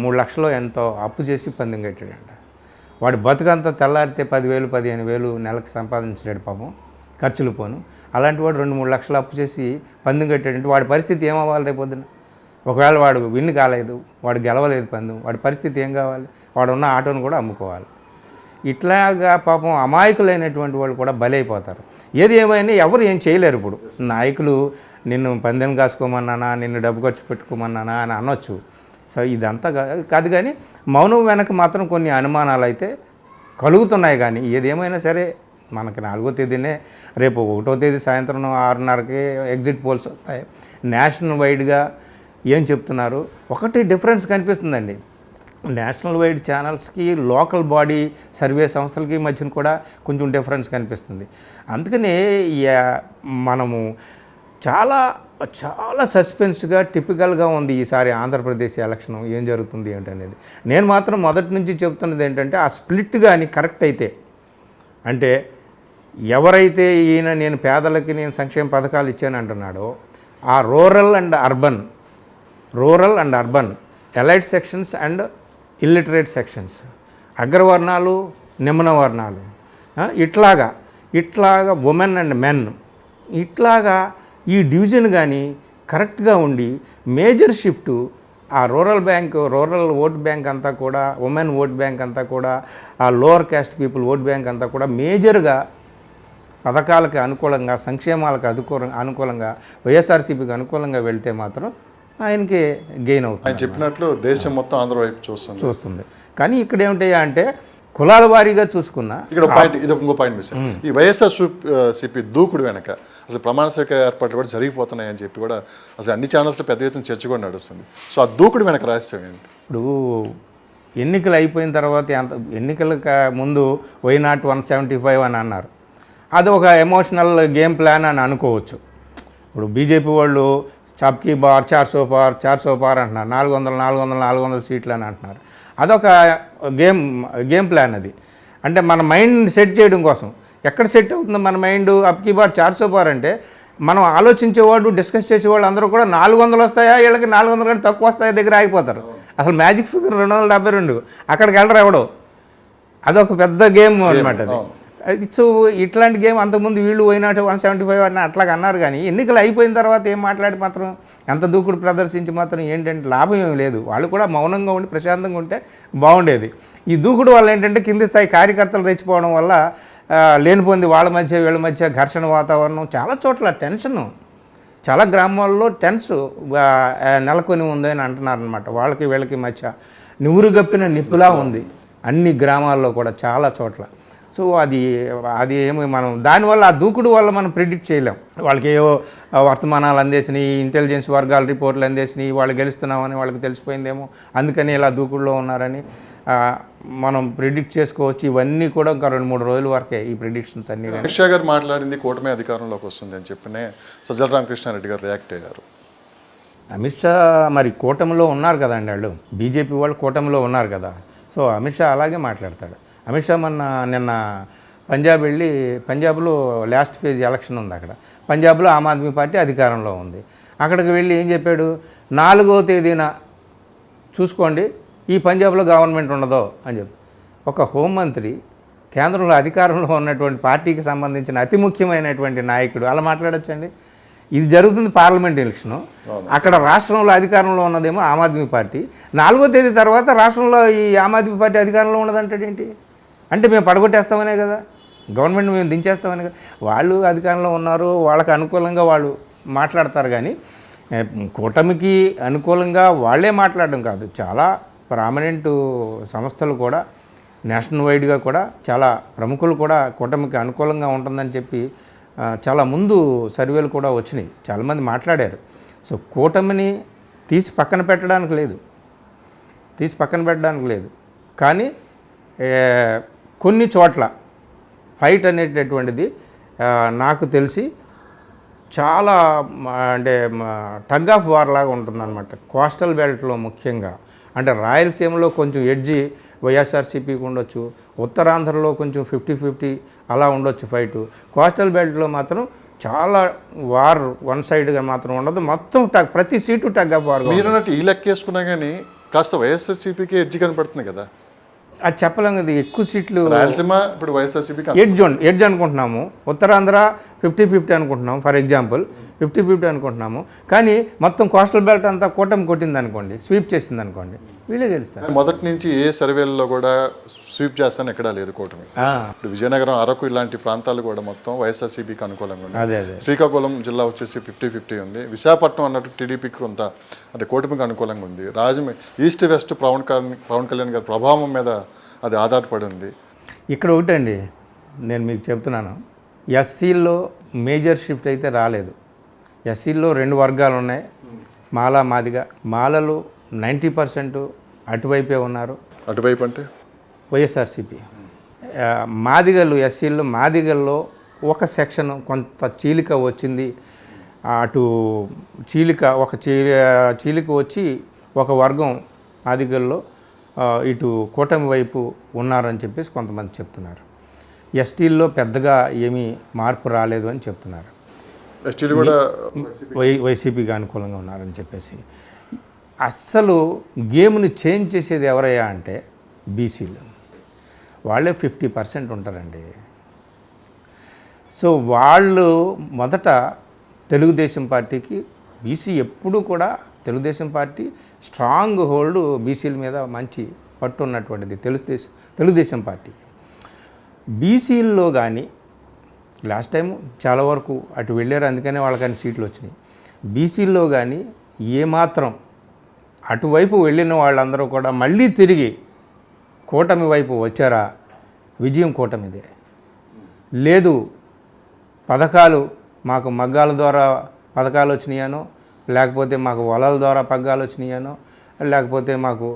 3 లక్షలు ఎంతో అప్పు చేసి పందెం కట్టాడంట. వాడి బతుకంతా తెల్లారితే 10,000 15,000 నెలకు సంపాదించలేడు పాపం, ఖర్చులు పోను. అలాంటి వాడు 2-3 లక్షలు అప్పు చేసి పందెం కట్టాడంటే వాడి పరిస్థితి ఏమవ్వాలి రేపొద్దున? ఒకవేళ వాడు విన్ కాలేదు, వాడు గెలవలేదు పందెం, వాడి పరిస్థితి ఏం కావాలి? వాడు ఉన్న ఆటోను కూడా అమ్ముకోవాలి. ఇట్లాగా పాపం అమాయకులైనటువంటి వాళ్ళు కూడా బలైపోతారు. ఏది ఏమైనా ఎవరు ఏం చేయలేరు. ఇప్పుడు నాయకులు నిన్ను పందెం కాసుకోమన్నానా, నిన్ను డబ్బు ఖర్చు పెట్టుకోమన్నానా అని అనొచ్చు. సో ఇదంతా కాదు. కానీ మౌనం వెనక మాత్రం కొన్ని అనుమానాలు అయితే కలుగుతున్నాయి. కానీ ఏదేమైనా సరే మనకి 4వ తేదీనే, రేపు 1వ తేదీ సాయంత్రం 6:30కి ఎగ్జిట్ పోల్స్ వస్తాయి. నేషనల్ వైడ్గా ఏం చెప్తున్నారు, ఒకటి డిఫరెన్స్ కనిపిస్తుందండి. నేషనల్ వైడ్ ఛానల్స్కి లోకల్ బాడీ సర్వే సంస్థలకి మధ్యన కూడా కొంచెం డిఫరెన్స్ కనిపిస్తుంది. అందుకనే మనము చాలా సస్పెన్స్గా టిపికల్గా ఉంది ఈసారి ఆంధ్రప్రదేశ్ ఎలక్షన్ ఏం జరుగుతుంది ఏంటనేది. నేను మాత్రం మొదటి నుంచి చెప్తున్నది ఏంటంటే ఆ స్ప్లిట్ కానీ కరెక్ట్ అయితే, అంటే ఎవరైతే ఈయన నేను పేదలకి నేను సంక్షేమ పథకాలు ఇచ్చాను అంటున్నాడో ఆ rural and urban elite sections and illiterate sections, అగ్రవర్ణాలు నిమ్న వర్ణాలు, ఇట్లాగా ఉమెన్ అండ్ మెన్, ఇట్లాగా ఈ డివిజన్ కానీ కరెక్ట్గా ఉండి మేజర్ షిఫ్ట్ ఆ రూరల్ ఓట్ బ్యాంక్ అంతా కూడా, ఉమెన్ ఓట్ బ్యాంక్ అంతా కూడా, ఆ lower caste people vote bank అంతా కూడా మేజర్గా పథకాలకు అనుకూలంగా, సంక్షేమాలకు అనుకూలంగా, వైఎస్ఆర్సీపీకి అనుకూలంగా వెళ్తే మాత్రం ఆయనకి గెయిన్ అవుతుంది. ఆయన చెప్పినట్లు దేశం మొత్తం ఆంధ్ర వైపు చూస్తుంది. కానీ ఇక్కడ ఏమిటాయా అంటే కులాల వారీగా చూసుకున్నా ఇక్కడ ఒక పాయింట్, ఇది ఇంకో పాయింట్ మిస్. ఈ వైఎస్ఆర్ సిపి దూకుడు వెనక అసలు ప్రమాణ స్వీకార ఏర్పాట్లు కూడా జరిగిపోతున్నాయి అని చెప్పి కూడా అసలు అన్ని ఛానల్స్లో పెద్ద ఎత్తున చర్చ కూడా నడుస్తుంది. సో ఆ దూకుడు వెనక రహస్యం ఏంటి? ఇప్పుడు ఎన్నికలు అయిపోయిన తర్వాత ఎన్నికలకు ముందు వై నాట్ 175 అని అన్నారు. అది ఒక ఎమోషనల్ గేమ్ ప్లాన్ అని అనుకోవచ్చు. ఇప్పుడు బీజేపీ వాళ్ళు చప్కీ బార్ 400 పార్ అంటున్నారు, 400 సీట్లు అని అంటున్నారు. అదొక గేమ్ ప్లాన్ అది. అంటే మన మైండ్ సెట్ చేయడం కోసం. ఎక్కడ సెట్ అవుతుంది మన మైండ్? అప్కీ బార్ 400 పార్ అంటే మనం ఆలోచించేవాడు, డిస్కస్ చేసేవాళ్ళు అందరూ కూడా 400 వస్తాయా, వీళ్ళకి 400 కంటే తక్కువ వస్తాయా దగ్గర ఆగిపోతారు. అసలు మ్యాజిక్ ఫిగర్ 272, అక్కడికి వెళ్ళరు ఎవడో. అదొక పెద్ద గేమ్ అనమాట అది. సో ఇట్లాంటి గేమ్ అంతకుముందు వీళ్ళు వై నాట్ 175 అని అట్లాగ అన్నారు. కానీ ఎన్నికలు అయిపోయిన తర్వాత ఏం మాట్లాడి మాత్రం ఎంత దూకుడు ప్రదర్శించి మాత్రం ఏంటంటే లాభం ఏమి లేదు. వాళ్ళు కూడా మౌనంగా ఉండి ప్రశాంతంగా ఉంటే బాగుండేది. ఈ దూకుడు వల్ల ఏంటంటే కింది స్థాయి కార్యకర్తలు రెచ్చిపోవడం వల్ల లేనిపోయింది వాళ్ళ మధ్య వీళ్ళ మధ్య ఘర్షణ వాతావరణం, చాలా చోట్ల టెన్షను, చాలా గ్రామాల్లో నెలకొని ఉంది అని అంటున్నారనమాట. వాళ్ళకి వీళ్ళకి మధ్య నివురు గప్పిన నిప్పులా ఉంది అన్ని గ్రామాల్లో కూడా చాలా చోట్ల. సో అది ఏమి మనం దానివల్ల ఆ దూకుడు వల్ల మనం ప్రిడిక్ట్ చేయలేం. వాళ్ళకి ఏవో వర్తమానాలు అందేసినాయి, ఇంటెలిజెన్స్ వర్గాల రిపోర్ట్లు అందేసినాయి, వాళ్ళు గెలుస్తున్నామని వాళ్ళకి తెలిసిపోయిందేమో, అందుకని ఇలా దూకుడులో ఉన్నారని మనం ప్రిడిక్ట్ చేసుకోవచ్చు. ఇవన్నీ కూడా ఇంకా 2-3 రోజుల వరకే ఈ ప్రిడిక్షన్స్ అన్నీ. అమిత్ షా గారు మాట్లాడింది కూటమి అధికారంలోకి వస్తుంది అని చెప్పినే సజ్జల రామకృష్ణారెడ్డి గారు రియాక్ట్ అయ్యారు. అమిత్ షా మరి కూటమిలో ఉన్నారు కదండి, వాళ్ళు బీజేపీ వాళ్ళు కూటమిలో ఉన్నారు కదా. సో అమిత్ షా అలాగే మాట్లాడతాడు. అమిత్ షా నిన్న పంజాబ్లో లాస్ట్ ఫేజ్ ఎలక్షన్ ఉంది. అక్కడ పంజాబ్లో ఆమ్ ఆద్మీ పార్టీ అధికారంలో ఉంది. అక్కడికి వెళ్ళి ఏం చెప్పాడు, 4వ తేదీన చూసుకోండి ఈ పంజాబ్లో గవర్నమెంట్ ఉండదో అని చెప్పి. ఒక హోంమంత్రి కేంద్రంలో అధికారంలో ఉన్నటువంటి పార్టీకి సంబంధించిన అతి ముఖ్యమైనటువంటి నాయకుడు అలా మాట్లాడొచ్చండి? ఇది జరుగుతుంది పార్లమెంట్ ఎలక్షను. అక్కడ రాష్ట్రంలో అధికారంలో ఉన్నదేమో ఆమ్ ఆద్మీ పార్టీ. 4వ తేదీ తర్వాత రాష్ట్రంలో ఈ ఆమ్ ఆద్మీ పార్టీ అధికారంలో ఉన్నదంటాడేంటి? అంటే మేము పడగొట్టేస్తామనే కదా, గవర్నమెంట్ మేము దించేస్తామనే కదా. వాళ్ళు అధికారంలో ఉన్నారు, వాళ్ళకి అనుకూలంగా వాళ్ళు మాట్లాడతారు. కానీ కూటమికి అనుకూలంగా వాళ్ళే మాట్లాడడం కాదు, చాలా ప్రామినెంట్ సంస్థలు కూడా నేషనల్ వైడ్గా కూడా చాలా ప్రముఖులు కూడా కూటమికి అనుకూలంగా ఉంటుందని చెప్పి చాలా ముందు సర్వేలు కూడా వచ్చినాయి, చాలామంది మాట్లాడారు. సో కూటమిని తీసి పక్కన పెట్టడానికి లేదు, కానీ కొన్ని చోట్ల ఫైట్ అనేటటువంటిది నాకు తెలిసి చాలా అంటే టగ్ ఆఫ్ వార్ లాగా ఉంటుందన్నమాట. కోస్టల్ బెల్ట్లో ముఖ్యంగా, అంటే రాయలసీమలో కొంచెం ఎడ్జి వైఎస్ఆర్సీపీకి ఉండొచ్చు, ఉత్తరాంధ్రలో కొంచెం 50-50 అలా ఉండొచ్చు ఫైటు. కోస్టల్ బెల్ట్లో మాత్రం చాలా వార్ వన్ సైడ్గా మాత్రం ఉండదు, మొత్తం ప్రతి సీటు టగ్ ఆఫ్ వార్. మీరన్నట్టు ఈ లెక్క వేసుకున్నా కానీ కాస్త వైఎస్ఆర్సీపీకి ఎడ్జి కనపడుతుంది కదా. అది చెప్పలేం కదా, ఎక్కువ సీట్లు రాయలసీమ ఇప్పుడు వైఎస్ఆర్సీపీకి ఎడ్జ్ అనుకుంటున్నాము, ఉత్తరాంధ్ర 50-50 అనుకుంటున్నాము, ఫర్ ఎగ్జాంపుల్ 50-50 అనుకుంటున్నాము. కానీ మొత్తం కోస్టల్ బెల్ట్ అంతా కూటమి కొట్టింది అనుకోండి, స్వీప్ చేసింది అనుకోండి, వీళ్ళే గెలుస్తారు. మొదటి నుంచి ఏ సర్వేలలో కూడా స్వీప్ చేస్తాను ఎక్కడా లేదు కూటమి. ఇప్పుడు విజయనగరం, అరకు ఇలాంటి ప్రాంతాలు కూడా మొత్తం వైఎస్ఆర్సీపీకి అనుకూలంగా ఉంది. శ్రీకాకుళం జిల్లా వచ్చేసి 50-50 ఉంది. విశాఖపట్నం అన్నట్టు టీడీపీకి కొంత అది కూటమికి అనుకూలంగా ఉంది. ఈస్ట్ వెస్ట్ పవన్ కళ్యాణ్ గారి ప్రభావం మీద అది ఆధారపడి ఉంది. ఇక్కడ ఒకటండి నేను మీకు చెప్తున్నాను, ఎస్సీల్లో మేజర్ షిఫ్ట్ అయితే రాలేదు. ఎస్సీల్లో 2 వర్గాలు ఉన్నాయి, మాల మాదిగ. మాలలు 90% అటువైపే ఉన్నారు. అటువైపు అంటే వైఎస్ఆర్సీపీ. మాదిగలు, ఎస్సీల్లో మాదిగల్లో ఒక సెక్షన్ కొంత చీలిక వచ్చింది. అటు చీలిక వచ్చి ఒక వర్గం మాదిగల్లో ఇటు కూటమి వైపు ఉన్నారని చెప్పేసి కొంతమంది చెప్తున్నారు. ఎస్టీల్లో పెద్దగా ఏమీ మార్పు రాలేదు అని చెప్తున్నారు. వైసీపీకి అనుకూలంగా ఉన్నారని చెప్పేసి. అస్సలు గేమ్ని చేంజ్ చేసేది ఎవరయ్యా అంటే బీసీలు. వాళ్ళే 50% ఉంటారండి. సో వాళ్ళు మొదట తెలుగుదేశం పార్టీకి, బీసీ ఎప్పుడూ కూడా తెలుగుదేశం పార్టీ స్ట్రాంగ్ హోల్డ్ బీసీల మీద మంచి పట్టు ఉన్నటువంటిది తెలుగుదేశం పార్టీకి. బీసీల్లో కానీ లాస్ట్ టైం చాలా వరకు అటు వెళ్ళారు, అందుకనే వాళ్ళకని సీట్లు వచ్చినాయి. బీసీల్లో కానీ ఏమాత్రం అటువైపు వెళ్ళిన వాళ్ళందరూ కూడా మళ్ళీ తిరిగి కూటమి వైపు వచ్చారా విజయం కూటమిదే. లేదు పథకాలు మాకు మగ్గాల ద్వారా పథకాలు వచ్చినాయనో, లేకపోతే మాకు వలల ద్వారా పగ్గాలు వచ్చినాయనో, లేకపోతే మాకు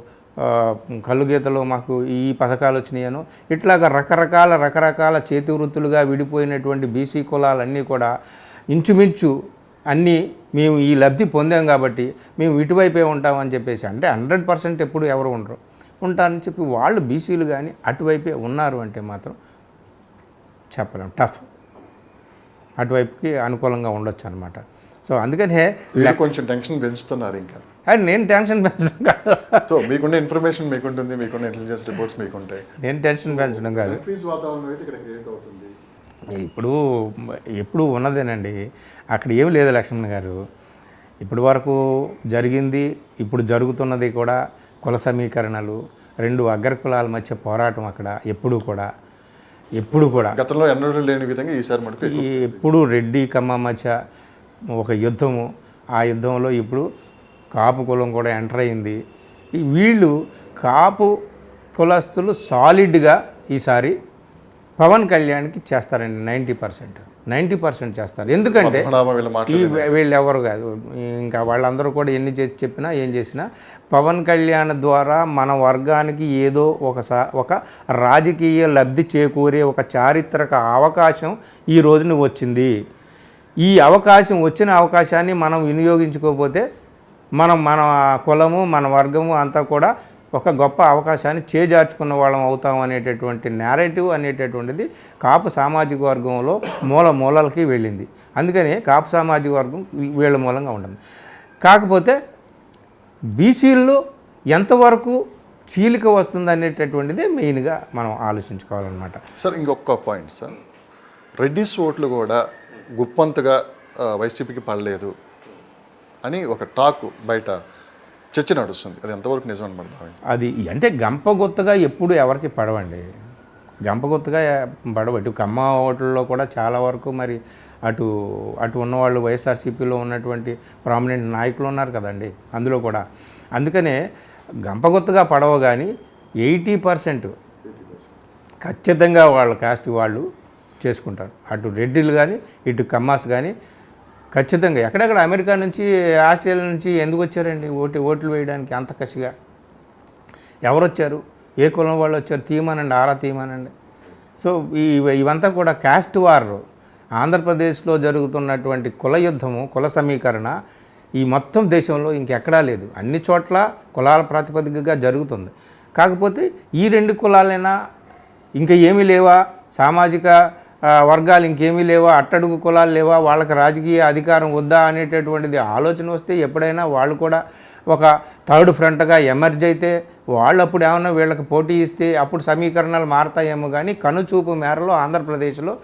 కళ్ళు గీతలో మాకు ఈ పథకాలు వచ్చినాయనో, ఇట్లాగా రకరకాల చేతి వృత్తులుగా విడిపోయినటువంటి బీసీ కులాలన్నీ కూడా ఇంచుమించు అన్నీ మేము ఈ లబ్ధి పొందాం కాబట్టి మేము ఇటువైపే ఉంటామని చెప్పేసి, అంటే 100% ఎప్పుడు ఎవరు ఉండరు, ఉంటారని చెప్పి వాళ్ళు బీసీలు కానీ అటువైపే ఉన్నారు అంటే మాత్రం చెప్పలేం, టఫ్, అటువైపుకి అనుకూలంగా ఉండొచ్చు అనమాట. సో అందుకనే కొంచెం టెన్షన్ పెంచుతున్నారు ఇంకా. అది నేను టెన్షన్ పెంచడం కాదు. సో మీకున్న ఇన్ఫర్మేషన్ మీకుంటుంది, మీకున్న ఇంటెలిజెన్స్ రిపోర్ట్స్ మీకుంటాయి. నేను టెన్షన్ పెంచడం కాదు. వాతావరణం అయితే ఇక్కడ క్రియేట్ అవుతుంది. ఎప్పుడు ఉన్నదేనండి. అక్కడ ఏం లేదు లక్ష్మణ్ గారు. ఇప్పటి వరకు జరిగింది, ఇప్పుడు జరుగుతున్నది కూడా కుల సమీకరణలు, 2 అగ్ర కులాల మధ్య పోరాటం అక్కడ ఎప్పుడు కూడా గతంలో ఎన్నడూ లేని విధంగా ఈసారి మటుకు ఎప్పుడు రెడ్డి కమ్మ మధ్య ఒక యుద్ధము. ఆ యుద్ధంలో ఇప్పుడు కాపు కులం కూడా ఎంటర్ అయింది. వీళ్ళు కాపు కులస్తులు సాలిడ్గా ఈసారి పవన్ కళ్యాణ్కి చేస్తారండి. 90% చేస్తారు. ఎందుకంటే వీళ్ళు ఎవరు కాదు, ఇంకా వాళ్ళందరూ కూడా ఎన్ని చేసి చెప్పినా ఏం చేసినా పవన్ కళ్యాణ్ ద్వారా మన వర్గానికి ఏదో ఒక రాజకీయ లబ్ధి చేకూరే ఒక చారిత్రక అవకాశం ఈ రోజున వచ్చింది. ఈ వచ్చిన అవకాశాన్ని మనం వినియోగించుకోకపోతే మన కులము మన వర్గము అంతా కూడా ఒక గొప్ప అవకాశాన్ని చేజార్చుకున్న వాళ్ళం అవుతాం అనేటటువంటి నేరేటివ్ అనేటటువంటిది కాపు సామాజిక వర్గంలో మూలలకి వెళ్ళింది. అందుకని కాపు సామాజిక వర్గం వీళ్ళ మూలంగా ఉంటుంది. కాకపోతే బీసీల్లో ఎంతవరకు చీలిక వస్తుంది అనేటటువంటిదే మెయిన్గా మనం ఆలోచించుకోవాలన్నమాట. సార్ ఇంకొక పాయింట్ సార్, రెడ్డిస్ ఓట్లు కూడా గుప్పంతగా వైసీపీకి పడలేదు అని ఒక టాక్ బయట చర్చ నడుస్తుంది. అది ఎంతవరకు నిజం అనమాట? అది అంటే గంపగొత్తగా ఎప్పుడు ఎవరికి పడవండి, గంపగొత్తగా పడబట్టి కమ్మ ఓట్లలో కూడా చాలా వరకు మరి అటు ఉన్నవాళ్ళు వైఎస్ఆర్సీపీలో ఉన్నటువంటి ప్రామినెంట్ నాయకులు ఉన్నారు కదండి అందులో కూడా. అందుకనే గంపగొత్తగా పడవ కానీ 80% ఖచ్చితంగా వాళ్ళ కాస్ట్ వాళ్ళు చేసుకుంటారు. అటు రెడ్డిలు కానీ ఇటు కమ్మాస్ కానీ ఖచ్చితంగా. ఎక్కడెక్కడ అమెరికా నుంచి ఆస్ట్రేలియా నుంచి ఎందుకు వచ్చారండి ఓట్లు వేయడానికి అంత కసిగా? ఎవరు వచ్చారు? ఏ కులం వాళ్ళు వచ్చారు? తీయమనండి, ఆరా తీయమనండి. సో ఇవంతా కూడా క్యాస్ట్ వార్. ఆంధ్రప్రదేశ్లో జరుగుతున్నటువంటి కుల యుద్ధము, కుల సమీకరణ ఈ మొత్తం దేశంలో ఇంకెక్కడా లేదు. అన్ని చోట్ల కులాల ప్రాతిపదికగా జరుగుతుంది. కాకపోతే ఈ 2 కులాలైనా ఇంకా ఏమీ లేవా, సామాజిక వర్గాలు ఇంకేమీ లేవా, అట్టడుగు కులాలు లేవా, వాళ్ళకి రాజకీయ అధికారం వద్దా అనేటటువంటిది ఆలోచన వస్తే ఎప్పుడైనా వాళ్ళు కూడా ఒక థర్డ్ ఫ్రంట్గా ఎమర్జ్ అయితే వాళ్ళు అప్పుడు ఏమన్నా వీళ్ళకి పోటీ ఇస్తే అప్పుడు సమీకరణాలు మారతాయేమో. కానీ కనుచూపు మేరలో ఆంధ్రప్రదేశ్లో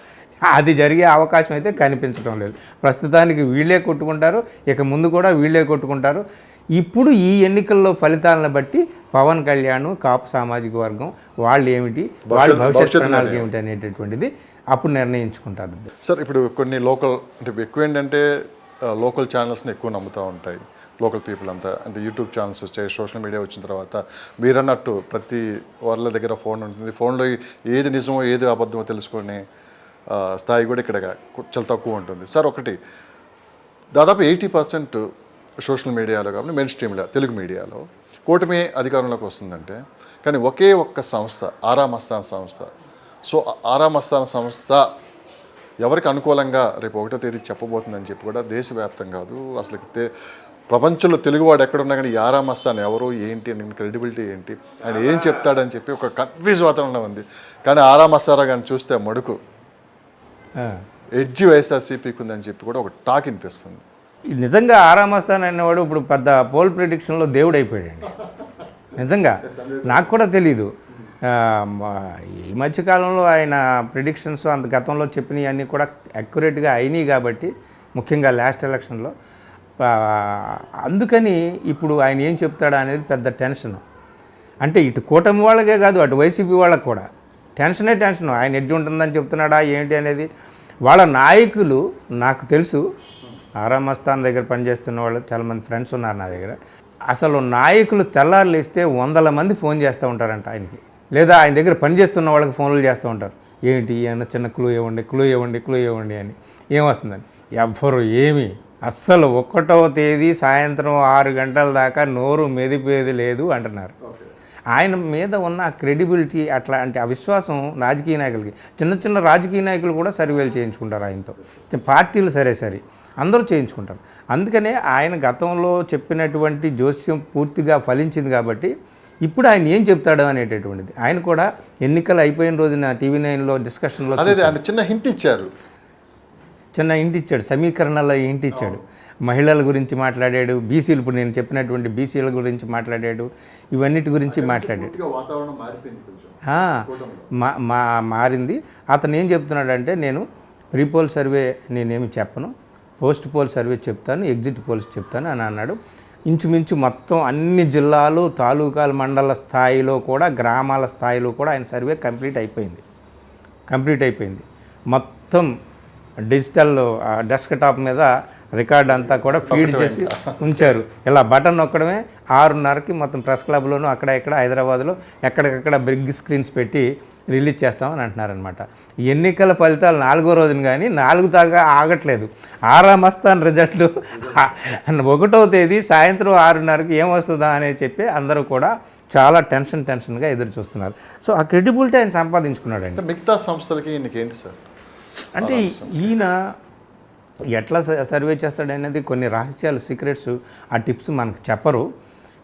అది జరిగే అవకాశం అయితే కనిపించడం లేదు. ప్రస్తుతానికి వీళ్ళే కొట్టుకుంటారు, ఇక ముందు కూడా వీళ్ళే కొట్టుకుంటారు. ఇప్పుడు ఈ ఎన్నికల్లో ఫలితాలను బట్టి పవన్ కళ్యాణ్ కాపు సామాజిక వర్గం వాళ్ళు ఏమిటి, వాళ్ళ భవిష్యత్ ప్రణాళిక ఏమిటి అనేటటువంటిది అప్పుడు నిర్ణయించుకుంటారు. సార్ ఇప్పుడు కొన్ని లోకల్ అంటే ఎక్కువ ఏంటంటే లోకల్ ఛానల్స్ని ఎక్కువ నమ్ముతూ ఉంటాయి లోకల్ పీపుల్ అంతా. అంటే యూట్యూబ్ ఛానల్స్ వచ్చాయి, సోషల్ మీడియా వచ్చిన తర్వాత మీరన్నట్టు ప్రతి వాళ్ళ దగ్గర ఫోన్ ఉంటుంది. ఫోన్లో ఏది నిజమో ఏది అబద్ధమో తెలుసుకునే స్థాయి కూడా ఇక్కడ చాలా తక్కువ ఉంటుంది. సార్ ఒకటి దాదాపు 80% సోషల్ మీడియాలో కాబట్టి మెయిన్ స్ట్రీమ్లో తెలుగు మీడియాలో కూటమి అధికారంలోకి వస్తుందంటే కానీ ఒకే ఒక్క సంస్థ ఆరా మస్తాన్ సంస్థ. సో ఆరా మస్తాన్ సంస్థ ఎవరికి అనుకూలంగా రేపు 1వ తేదీ చెప్పబోతుందని చెప్పి కూడా దేశవ్యాప్తం కాదు అసలు ప్రపంచంలో తెలుగువాడు ఎక్కడున్నా కానీ ఆరా మస్తాన్ ఎవరు ఏంటి అని క్రెడిబిలిటీ ఏంటి ఆయన ఏం చెప్తాడని చెప్పి ఒక కన్ఫ్యూజ్ వాతావరణం ఉంది. కానీ ఆరా మస్తారా కానీ చూస్తే మడుకు ఎడ్జి వైఎస్ఆర్సీపీకి ఉందని చెప్పి కూడా ఒక టాక్ వినిపిస్తుంది. నిజంగా ఆరా మస్తాన్ అనేవాడు ఇప్పుడు పెద్ద పోల్ ప్రిడిక్షన్లో దేవుడు అయిపోయాడండి. నిజంగా నాకు కూడా తెలీదు. ఈ మధ్యకాలంలో ఆయన ప్రిడిక్షన్స్ అంత గతంలో చెప్పినవి అన్నీ కూడా అక్యురేట్గా అయినాయి కాబట్టి ముఖ్యంగా లాస్ట్ ఎలక్షన్లో. అందుకని ఇప్పుడు ఆయన ఏం చెప్తాడా అనేది పెద్ద టెన్షన్. అంటే ఇటు కూటమి వాళ్ళకే కాదు అటు వైసీపీ వాళ్ళకి కూడా టెన్షన్. ఆయన ఎడ్జి ఉంటుందని చెప్తున్నాడా ఏంటి అనేది. వాళ్ళ నాయకులు నాకు తెలుసు, ఆరా మస్తాన్ దగ్గర పనిచేస్తున్న వాళ్ళు చాలామంది ఫ్రెండ్స్ ఉన్నారు నా దగ్గర. అసలు నాయకులు తెల్లారులు ఇస్తే 100 మంది ఫోన్ చేస్తూ ఉంటారంట ఆయనకి. లేదా ఆయన దగ్గర పనిచేస్తున్న వాళ్ళకి ఫోన్లు చేస్తూ ఉంటారు, ఏంటి ఏమన్నా చిన్న క్లూ ఇవ్వండి అని. ఏమొస్తుందని ఎవ్వరు ఏమి అస్సలు 1వ తేదీ సాయంత్రం 6 గంటల దాకా నోరు మెదిపేది లేదు అంటున్నారు. ఆయన మీద ఉన్న క్రెడిబిలిటీ అట్లా అంటే ఆ విశ్వాసం రాజకీయ నాయకులకి, చిన్న రాజకీయ నాయకులు కూడా సర్వేలు చేయించుకుంటారు ఆయనతో, పార్టీలు సరే అందరూ చేయించుకుంటారు. అందుకనే ఆయన గతంలో చెప్పినటువంటి జోస్యం పూర్తిగా ఫలించింది కాబట్టి ఇప్పుడు ఆయన ఏం చెప్తాడు అనేటటువంటిది. ఆయన కూడా ఎన్నికలు అయిపోయిన రోజున టీవీ9లో డిస్కషన్లో చిన్న హింట్ ఇచ్చారు, సమీకరణలో హింట్ ఇచ్చాడు. మహిళల గురించి మాట్లాడాడు, బీసీలు, ఇప్పుడు నేను చెప్పినటువంటి బీసీల గురించి మాట్లాడాడు, ఇవన్నిటి గురించి మాట్లాడాడు. మారింది. అతను ఏం చెప్తున్నాడంటే, నేను ప్రీపోల్ సర్వే నేనేమి చెప్పను, పోస్ట్ పోల్ సర్వే చెప్తాను, ఎగ్జిట్ పోల్స్ చెప్తాను అని అన్నాడు. ఇంచుమించు మొత్తం అన్ని జిల్లాలు, తాలూకాల, మండల స్థాయిలో కూడా, గ్రామాల స్థాయిలో కూడా ఆయన సర్వే కంప్లీట్ అయిపోయింది. మొత్తం డిజిటల్ డెస్క్టాప్ మీద రికార్డ్ అంతా కూడా ఫీడ్ చేసి ఉంచారు. ఇలా బటన్ నొక్కడమే 6:30కి మొత్తం ప్రెస్ క్లబ్లోనూ అక్కడ ఇక్కడ హైదరాబాద్లో ఎక్కడికక్కడ బిగ్ స్క్రీన్స్ పెట్టి రిలీజ్ చేస్తామని అంటున్నారనమాట. ఎన్నికల ఫలితాలు 4వ రోజున కానీ 4 దాకా ఆగట్లేదు. 6వ మస్తాన్ రిజల్ట్ 1వ తేదీ సాయంత్రం 6:30కి ఏమొస్తుందా అని చెప్పి అందరూ కూడా చాలా టెన్షన్గా ఎదురు చూస్తున్నారు. సో ఆ క్రెడిబిలిటీ ఆయన సంపాదించుకున్నాడండి. మిగతా సంస్థలకి ఏంటి సార్ అంటే ఈయన ఎట్లా సర్వే చేస్తాడనేది కొన్ని రహస్యాలు, సీక్రెట్స్, ఆ టిప్స్ మనకు చెప్పరు.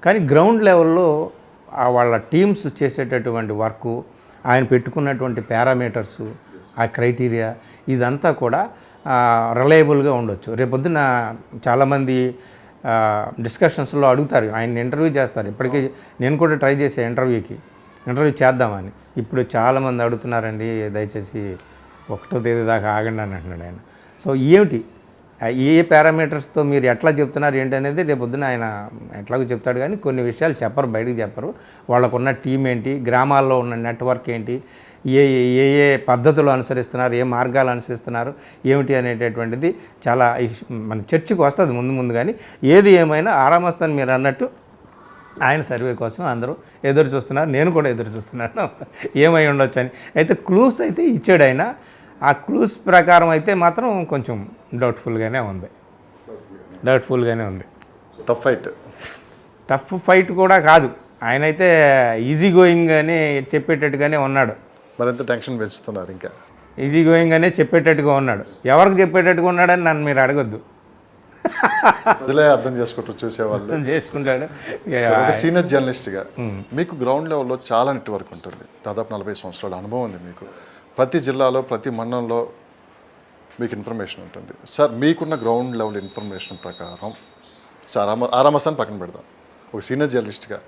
కానీ గ్రౌండ్ లెవెల్లో వాళ్ళ టీమ్స్ చేసేటటువంటి వర్కు, ఆయన పెట్టుకున్నటువంటి పారామీటర్సు, ఆ క్రైటీరియా, ఇదంతా కూడా రిలయబుల్గా ఉండొచ్చు. రేపొద్దున చాలామంది డిస్కషన్స్లో అడుగుతారు, ఆయన ఇంటర్వ్యూ చేస్తారు. ఇప్పటికీ నేను కూడా ట్రై చేసే ఇంటర్వ్యూ చేద్దామని. ఇప్పుడు చాలామంది అడుగుతున్నారండి, దయచేసి 1వ తేదీ దాకా ఆగండి అని అంటున్నాడు ఆయన. సో ఏమిటి, ఏ పారామీటర్స్తో మీరు ఎట్లా చెప్తున్నారు ఏంటి అనేది రేపొద్దున ఆయన ఎట్లాగో చెప్తాడు. కానీ కొన్ని విషయాలు చెప్పరు, బయటకు చెప్పరు. వాళ్ళకున్న టీం ఏంటి, గ్రామాల్లో ఉన్న నెట్వర్క్ ఏంటి, ఏ పద్ధతులు అనుసరిస్తున్నారు, ఏ మార్గాలు అనుసరిస్తున్నారు ఏమిటి అనేటటువంటిది చాలా మన చర్చకు వస్తుంది ముందు. కానీ ఏది ఏమైనా ఆరామస్తాను మీరు అన్నట్టు ఆయన సర్వే కోసం అందరూ ఎదురు చూస్తున్నారు. నేను కూడా ఎదురు చూస్తున్నాను ఏమై ఉండొచ్చు అని. అయితే క్లూస్ అయితే ఇచ్చాడు ఆయన. ఆ క్లూస్ ప్రకారం అయితే మాత్రం కొంచెం డౌట్ఫుల్గానే ఉంది. టఫ్ ఫైట్ కూడా కాదు. ఆయన అయితే ఈజీ గోయింగ్ అని చెప్పేటట్టుగానే ఉన్నాడు. మరింత టెన్షన్ పెంచుతున్నారు. ఇంకా ఈజీ గోయింగ్ అనే చెప్పేటట్టుగా ఉన్నాడు. ఎవరికి చెప్పేటట్టుగా ఉన్నాడని నన్ను మీరు అడగొద్దు. అర్థం చేసుకుంటారు చూసేవాళ్ళు, చేసుకుంటాడు. సీనియర్ జర్నలిస్ట్గా మీకు గ్రౌండ్ లెవెల్లో చాలా నెట్వర్క్ ఉంటుంది. దాదాపు 40 సంవత్సరాల అనుభవం ఉంది మీకు. ప్రతి జిల్లాలో, ప్రతి మండలంలో మీకు ఇన్ఫర్మేషన్ ఉంటుంది. సార్, మీకున్న గ్రౌండ్ లెవెల్ ఇన్ఫర్మేషన్ ప్రకారం సార్ ఆరామసాన్ని పక్కన పెడదాం, ఒక సీనియర్ జర్నలిస్ట్గా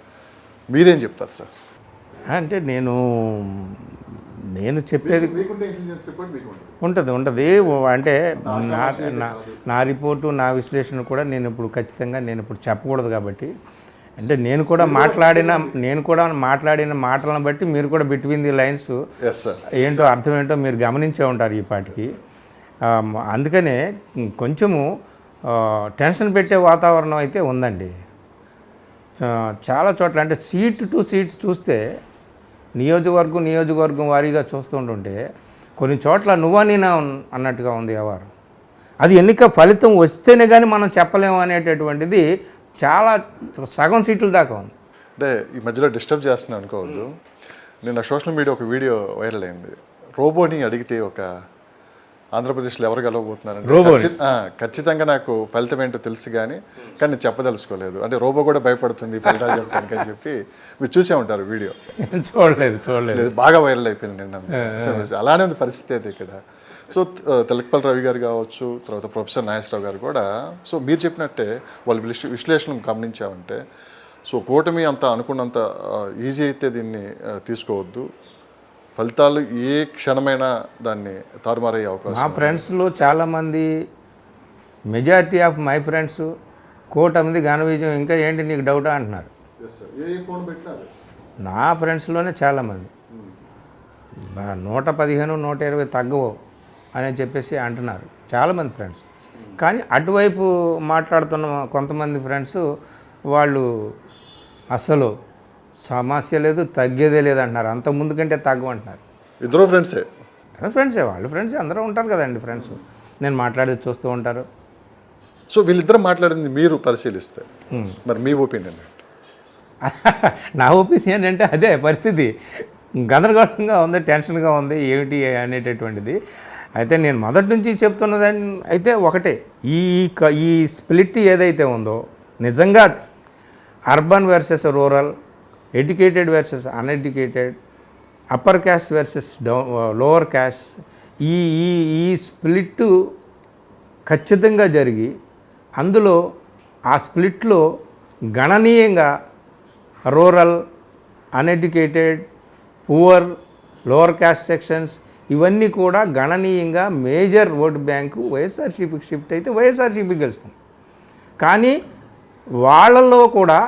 మీరేం చెప్తారు సార్? అంటే నేను చెప్పేది ఉంటుంది. అంటే నా రిపోర్టు, నా విశ్లేషణ కూడా నేను ఇప్పుడు ఖచ్చితంగా చెప్పకూడదు. కాబట్టి అంటే నేను కూడా మాట్లాడిన మాటలను బట్టి మీరు కూడా బిట్వీన్ ది లైన్స్ ఏంటో అర్థం ఏంటో మీరు గమనించే ఉంటారు ఈ పాటికి. అందుకనే కొంచెము టెన్షన్ పెట్టే వాతావరణం అయితే ఉందండి చాలా చోట్ల. అంటే సీట్ టు సీట్ చూస్తే నియోజకవర్గం వారీగా చూస్తుంటుంటే కొన్ని చోట్ల నువ్వా నేనా అన్నట్టుగా ఉంది వ్యవహారం. అది ఎన్నిక ఫలితం వస్తేనే కానీ మనం చెప్పలేము అనేటటువంటిది చాలా సగం సీట్ల దాకా ఉంది. అంటే ఈ మధ్యలో డిస్టర్బ్ చేస్తున్నాను అనుకోవద్దు. నిన్న సోషల్ మీడియా ఒక వీడియో వైరల్ అయింది. రోబోని అడిగితే ఒక ఆంధ్రప్రదేశ్లో ఎవరు గెలవబోతున్నారంటే ఖచ్చితంగా నాకు ఫలితం ఏంటో తెలుసు కానీ నేను చెప్పదలుచుకోలేదు. అంటే రోబో కూడా భయపడుతుంది ఫలితాలు చెప్పడానికి అని చెప్పి మీరు చూసే ఉంటారు వీడియో. చూడలేదు. బాగా వైరల్ అయిపోయింది నిన్న. అలానే ఉంది పరిస్థితి అయితే ఇక్కడ. సో తెలకపల్లి రవి గారు కావచ్చు, తర్వాత ప్రొఫెసర్ నాగేశ్వరరావు గారు కూడా. సో మీరు చెప్పినట్టే వాళ్ళ విశ్లేషణ గమనించామంటే, సో కూటమి అంత అనుకున్నంత ఈజీ అయితే దీన్ని తీసుకోవద్దు. ఫలితాలు ఏ క్షణమైనా దాన్ని తారుమారయ్యే అవకాశం. మా ఫ్రెండ్స్లో చాలామంది, మెజారిటీ ఆఫ్ మై ఫ్రెండ్స్ కూటమిది ఘన విజయం, ఇంకా ఏంటి నీకు డౌటా అంటున్నారు. నా ఫ్రెండ్స్లోనే చాలామంది 115, 120 తగ్గవు అని చెప్పేసి అంటున్నారు చాలామంది ఫ్రెండ్స్. కానీ అటువైపు మాట్లాడుతున్న కొంతమంది ఫ్రెండ్స్ వాళ్ళు అస్సలు సమస్య లేదు, తగ్గేదే లేదు అంటున్నారు. అంత ముందు కంటే తగ్గమంటున్నారు. ఇద్దరు ఫ్రెండ్సే. ఫ్రెండ్సే, వాళ్ళు ఫ్రెండ్స్ అందరూ ఉంటారు కదండి. ఫ్రెండ్స్ నేను మాట్లాడేది చూస్తూ ఉంటారు. సో వీళ్ళిద్దరు మాట్లాడింది మీరు పరిశీలిస్తే మరి మీ ఒపీనియన్ ఏంటి? నా ఒపీనియన్ అంటే అదే పరిస్థితి. గందరగోళంగా ఉంది, టెన్షన్గా ఉంది, ఏమిటి అనేటటువంటిది. అయితే నేను మొదటి నుంచి చెప్తున్నదని అయితే ఒకటే, ఈ స్ప్లిట్ ఏదైతే ఉందో నిజంగా urban versus rural, educated versus uneducated, upper caste versus lower caste, ఈ ఈ ఈ స్ప్లిట్ ఖచ్చితంగా జరిగి అందులో ఆ స్ప్లిట్లో గణనీయంగా rural, uneducated, poor, lower caste sections ఇవన్నీ కూడా గణనీయంగా మేజర్ ఓటు బ్యాంకు వైఎస్ఆర్సీపీకి షిఫ్ట్ అయితే వైఎస్ఆర్సీపీ గెలుస్తుంది. కానీ వాళ్ళలో కూడా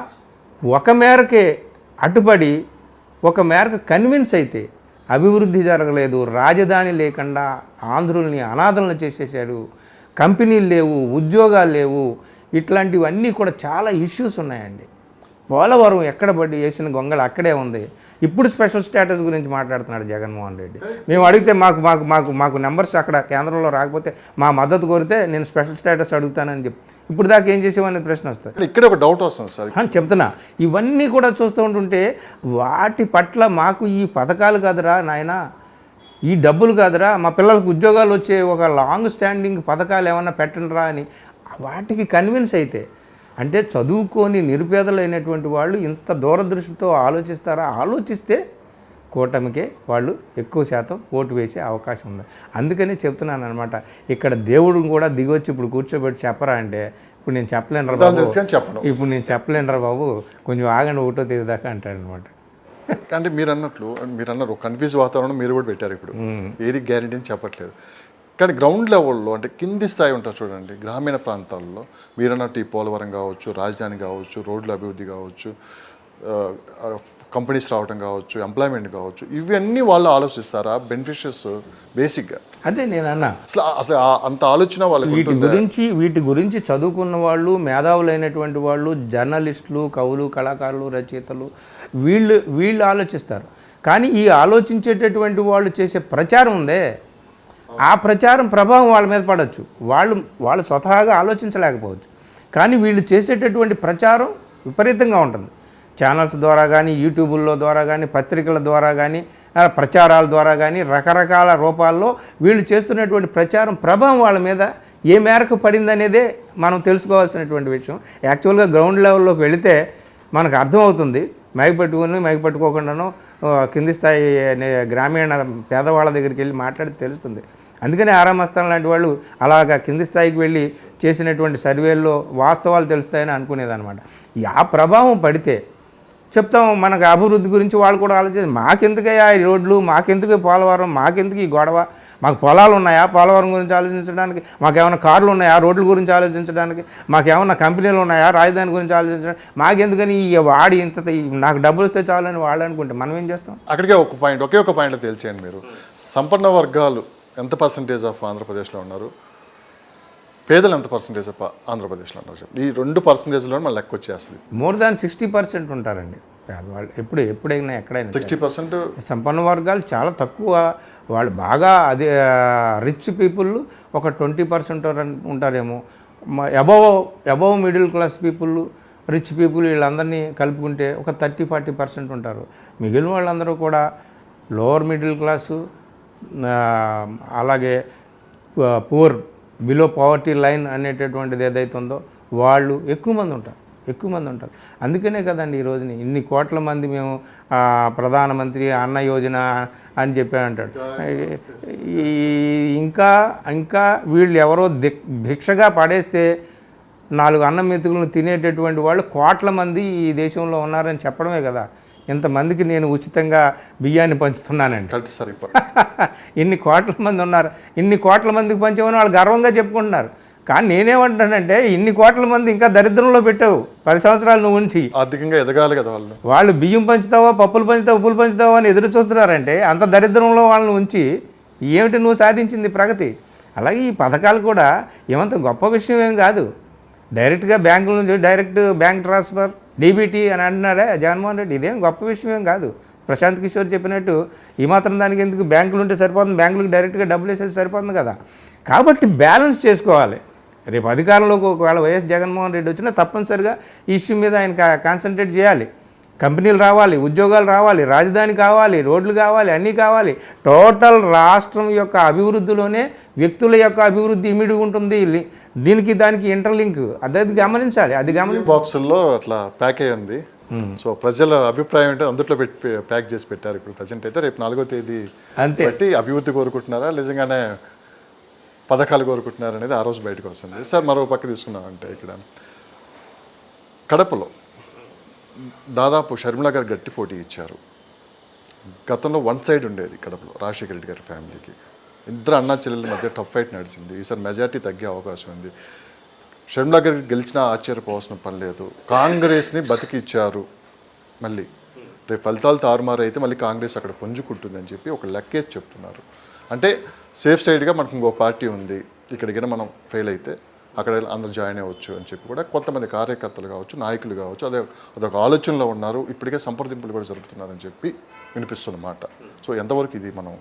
ఒక మేరకే అటుపడి ఒక మేరకు కన్విన్స్ అయితే అభివృద్ధి జరగలేదు, రాజధాని లేకుండా ఆంధ్రుల్ని అనాథలను చేసేసాడు, కంపెనీలు లేవు, ఉద్యోగాలు లేవు, ఇట్లాంటివన్నీ కూడా చాలా ఇష్యూస్ ఉన్నాయండి. పోలవరం ఎక్కడ పడి వేసిన గొంగళ అక్కడే ఉంది. ఇప్పుడు స్పెషల్ స్టేటస్ గురించి మాట్లాడుతున్నాడు జగన్మోహన్ రెడ్డి. మేము అడిగితే మాకు మాకు మాకు మాకు నెంబర్స్ అక్కడ కేంద్రంలో రాకపోతే మా మద్దతు కోరితే నేను స్పెషల్ స్టేటస్ అడుగుతానని చెప్పి ఇప్పుడు దాకా ఏం చేసేవనే ప్రశ్న వస్తుంది. ఇక్కడ ఒక డౌట్ వస్తుంది సార్, చెప్తున్నా. ఇవన్నీ కూడా చూస్తూ ఉంటుంటే వాటి పట్ల మాకు ఈ పథకాలు కాదురా నాయనా, ఈ డబ్బులు కాదురా, మా పిల్లలకు ఉద్యోగాలు వచ్చే ఒక లాంగ్ స్టాండింగ్ పథకాలు ఏమన్నా పెట్టండిరా అని వాటికి కన్విన్స్ అయితే, అంటే చదువుకొని నిరుపేదలైనటువంటి వాళ్ళు ఇంత దూరదృష్టితో ఆలోచిస్తారా? ఆలోచిస్తే కూటమికే వాళ్ళు ఎక్కువ శాతం ఓటు వేసే అవకాశం ఉంది. అందుకని చెప్తున్నాను అనమాట. ఇక్కడ దేవుడు కూడా దిగొచ్చి ఇప్పుడు కూర్చోబెట్టి చెప్పరా అంటే ఇప్పుడు నేను చెప్పలేనురా బాబు, ఇప్పుడు నేను చెప్పలేనురా బాబు, కొంచెం ఆగండి, 1వ తేదీ దాకా అంటాడు అనమాట. అంటే మీరు అన్నారు కన్ఫ్యూజ్ వాతావరణం మీరు కూడా పెట్టారు. ఇప్పుడు ఏది గ్యారెంటీ అని చెప్పట్లేదు, కానీ గ్రౌండ్ లెవెల్లో అంటే కింది స్థాయి ఉంటుంది చూడండి, గ్రామీణ ప్రాంతాల్లో మీరు అన్నట్టు ఈ పోలవరం కావచ్చు, రాజధాని కావచ్చు, రోడ్ల అభివృద్ధి కావచ్చు, కంపెనీస్ రావడం కావచ్చు, ఎంప్లాయ్మెంట్ కావచ్చు, ఇవన్నీ వాళ్ళు ఆలోచిస్తారా? బెనిఫిషియస్ బేసిక్గా అదే నేను అన్నా, అసలు అంత ఆలోచన వాళ్ళకి వీటి గురించి చదువుకున్న వాళ్ళు, మేధావులైనటువంటి వాళ్ళు, జర్నలిస్టులు, కవులు, కళాకారులు, రచయితలు వీళ్ళు ఆలోచిస్తారు. కానీ ఈ ఆలోచించేటటువంటి వాళ్ళు చేసే ప్రచారం ఉందే, ఆ ప్రచారం ప్రభావం వాళ్ళ మీద పడవచ్చు. వాళ్ళు స్వతహాగా ఆలోచించలేకపోవచ్చు, కానీ వీళ్ళు చేసేటటువంటి ప్రచారం విపరీతంగా ఉంటుంది. ఛానల్స్ ద్వారా కానీ, యూట్యూబుల్లో ద్వారా కానీ, పత్రికల ద్వారా కానీ, ప్రచారాల ద్వారా కానీ, రకరకాల రూపాల్లో వీళ్ళు చేస్తున్నటువంటి ప్రచారం ప్రభావం వాళ్ళ మీద ఏ మేరకు పడిందనేదే మనం తెలుసుకోవాల్సినటువంటి విషయం. యాక్చువల్గా గ్రౌండ్ లెవెల్లోకి వెళితే మనకు అర్థమవుతుంది. మైక్ పెట్టుకోకుండానో కింది స్థాయి గ్రామీణ పేదవాళ్ళ దగ్గరికి వెళ్ళి మాట్లాడితే తెలుస్తుంది. అందుకని ఆరామస్థానం లాంటి వాళ్ళు అలాగా కింది స్థాయికి వెళ్ళి చేసినటువంటి సర్వేల్లో వాస్తవాలు తెలుస్తాయని అనుకునేదన్నమాట. ఆ ప్రభావం పడితే చెప్తాం, మనకు అభివృద్ధి గురించి వాళ్ళు కూడా ఆలోచించి మాకెందుకయ్యా ఈ రోడ్లు, మాకెందుకు పోలవరం, మాకెందుకు ఈ గొడవ, మాకు పొలాలు ఉన్నాయా పోలవరం గురించి ఆలోచించడానికి, మాకేమైనా కార్లు ఉన్నాయా రోడ్ల గురించి ఆలోచించడానికి, మాకేమైనా కంపెనీలు ఉన్నాయా రాజధాని గురించి ఆలోచించడానికి, మాకెందుకని వాడి ఇంత నాకు డబ్బులు వస్తే చాలని వాళ్ళు అనుకుంటే మనం ఏం చేస్తాం? అక్కడికే ఒకే ఒక పాయింట్ తేల్చేయండి మీరు. సంపన్న వర్గాలు ఎంత పర్సంటేజ్ ఆఫ్ ఆంధ్రప్రదేశ్లో ఉన్నారు, పేదలు ఎంత పర్సంటేజ్ ఆఫ్ ఆంధ్రప్రదేశ్లో ఉన్నారు? ఈ 2% మన లెక్క వచ్చేస్తుంది. మోర్ దాన్ 60% ఉంటారండి పేదవాళ్ళు. ఎప్పుడైనా ఎక్కడైనా 60%. సంపన్న వర్గాలు చాలా తక్కువ. వాళ్ళు బాగా అదే రిచ్ పీపుల్ ఒక 20% ఉంటారేమో. Above middle class people, rich people వీళ్ళందరినీ కలుపుకుంటే ఒక 30-40% ఉంటారు. మిగిలిన వాళ్ళందరూ కూడా లోవర్ మిడిల్ క్లాసు, అలాగే పూర్, బిలో పవర్టీ లైన్ అనేటటువంటిది ఏదైతే ఉందో వాళ్ళు ఎక్కువ మంది ఉంటారు. అందుకనే కదండి ఈ రోజుని ఇన్ని కోట్ల మంది మేము ప్రధానమంత్రి అన్న యోజన అని చెప్పి అంటాడు. ఇంకా వీళ్ళు ఎవరో భిక్షగా పడేస్తే 4 అన్నం మెతుకులను తినేటటువంటి వాళ్ళు కోట్ల మంది ఈ దేశంలో ఉన్నారని చెప్పడమే కదా ఇంతమందికి నేను ఉచితంగా బియ్యాన్ని పంచుతున్నానండి. ఇన్ని కోట్ల మంది ఉన్నారు, ఇన్ని కోట్ల మందికి పంచామని వాళ్ళు గర్వంగా చెప్పుకుంటున్నారు. కానీ నేనేమంటానంటే ఇన్ని కోట్ల మంది ఇంకా దరిద్రంలో పెట్టావు 10 సంవత్సరాలు నువ్వు ఉంచి. ఆర్థికంగా ఎదగాలి కదా వాళ్ళు బియ్యం పంచుతావా, పప్పులు పంచుతావా, ఉప్పులు పంచుతావా అని ఎదురు చూస్తున్నారంటే అంత దరిద్రంలో వాళ్ళని ఉంచి ఏమిటి నువ్వు సాధించింది ప్రగతి? అలాగే ఈ పథకాలు కూడా ఏమంత గొప్ప విషయం ఏం కాదు. డైరెక్ట్గా బ్యాంకుల నుంచి డైరెక్ట్ బ్యాంక్ ట్రాన్స్ఫర్ డీబీటీ అని అంటున్నారా జగన్మోహన్ రెడ్డి, ఇదేం గొప్ప విషయం ఏం కాదు. ప్రశాంత్ కిషోర్ చెప్పినట్టు ఈ మాత్రం దానికి ఎందుకు, బ్యాంకులు ఉంటే సరిపోతుంది, బ్యాంకులకు డైరెక్ట్గా డబ్బులు వేసేది సరిపోతుంది కదా. కాబట్టి బ్యాలెన్స్ చేసుకోవాలి. రేపు అధికారంలోకి ఒకవేళ వైఎస్ జగన్మోహన్ రెడ్డి వచ్చినా తప్పనిసరిగా ఈ ఇష్యూ మీద ఆయన కాన్సన్ట్రేట్ చేయాలి. కంపెనీలు రావాలి, ఉద్యోగాలు రావాలి, రాజధాని కావాలి, రోడ్లు కావాలి, అన్నీ కావాలి. టోటల్ రాష్ట్రం యొక్క అభివృద్ధిలోనే వ్యక్తుల యొక్క అభివృద్ధి ఇమిడి ఉంటుంది. దీనికి దానికి ఇంటర్లింక్ అది గమనించాలి. అది బాక్సుల్లో అట్లా ప్యాక్ అయ్యింది. సో ప్రజల అభిప్రాయం అంటే అందుట్లో పెట్టి ప్యాక్ చేసి పెట్టారు. ఇప్పుడు ప్రజెంట్ అయితే రేపు 4వ తేదీ అంతే బట్టి అభివృద్ధి కోరుకుంటున్నారా నిజంగానే పథకాలు కోరుకుంటున్నారు అనేది ఆ రోజు బయటకు వస్తుంది. సార్ మరో పక్క తీసుకున్నామంటే ఇక్కడ కడపలో దాదాపు షర్మిల గారు గట్టి పోటీ ఇచ్చారు. గతంలో వన్ సైడ్ ఉండేది కడపలో రాజశేఖర రెడ్డి గారి ఫ్యామిలీకి. ఇద్దరు అన్నా చెల్లెల మధ్య టఫ్ ఫైట్ నడిచింది. ఈసారి మెజార్టీ తగ్గే అవకాశం ఉంది. షర్మిల గారికి గెలిచినా ఆశ్చర్యపోవాల్సిన పని లేదు. కాంగ్రెస్ని బతికిచ్చారు. మళ్ళీ రేపు ఫలితాలు తారుమారు అయితే మళ్ళీ కాంగ్రెస్ అక్కడ పుంజుకుంటుందని చెప్పి ఒక లెక్కేసి చెప్తున్నారు. అంటే సేఫ్ సైడ్గా మనకు ఇంకో పార్టీ ఉంది, ఇక్కడికైనా మనం ఫెయిల్ అయితే అక్కడ అందరూ జాయిన్ అవ్వచ్చు అని చెప్పి కూడా కొంతమంది కార్యకర్తలు కావచ్చు, నాయకులు కావచ్చు అదొక ఆలోచనలో ఉన్నారు. ఇప్పటికే సంప్రదింపులు కూడా జరుపుతున్నారని చెప్పి వినిపిస్తున్నమాట. సో ఎంతవరకు ఇది మనం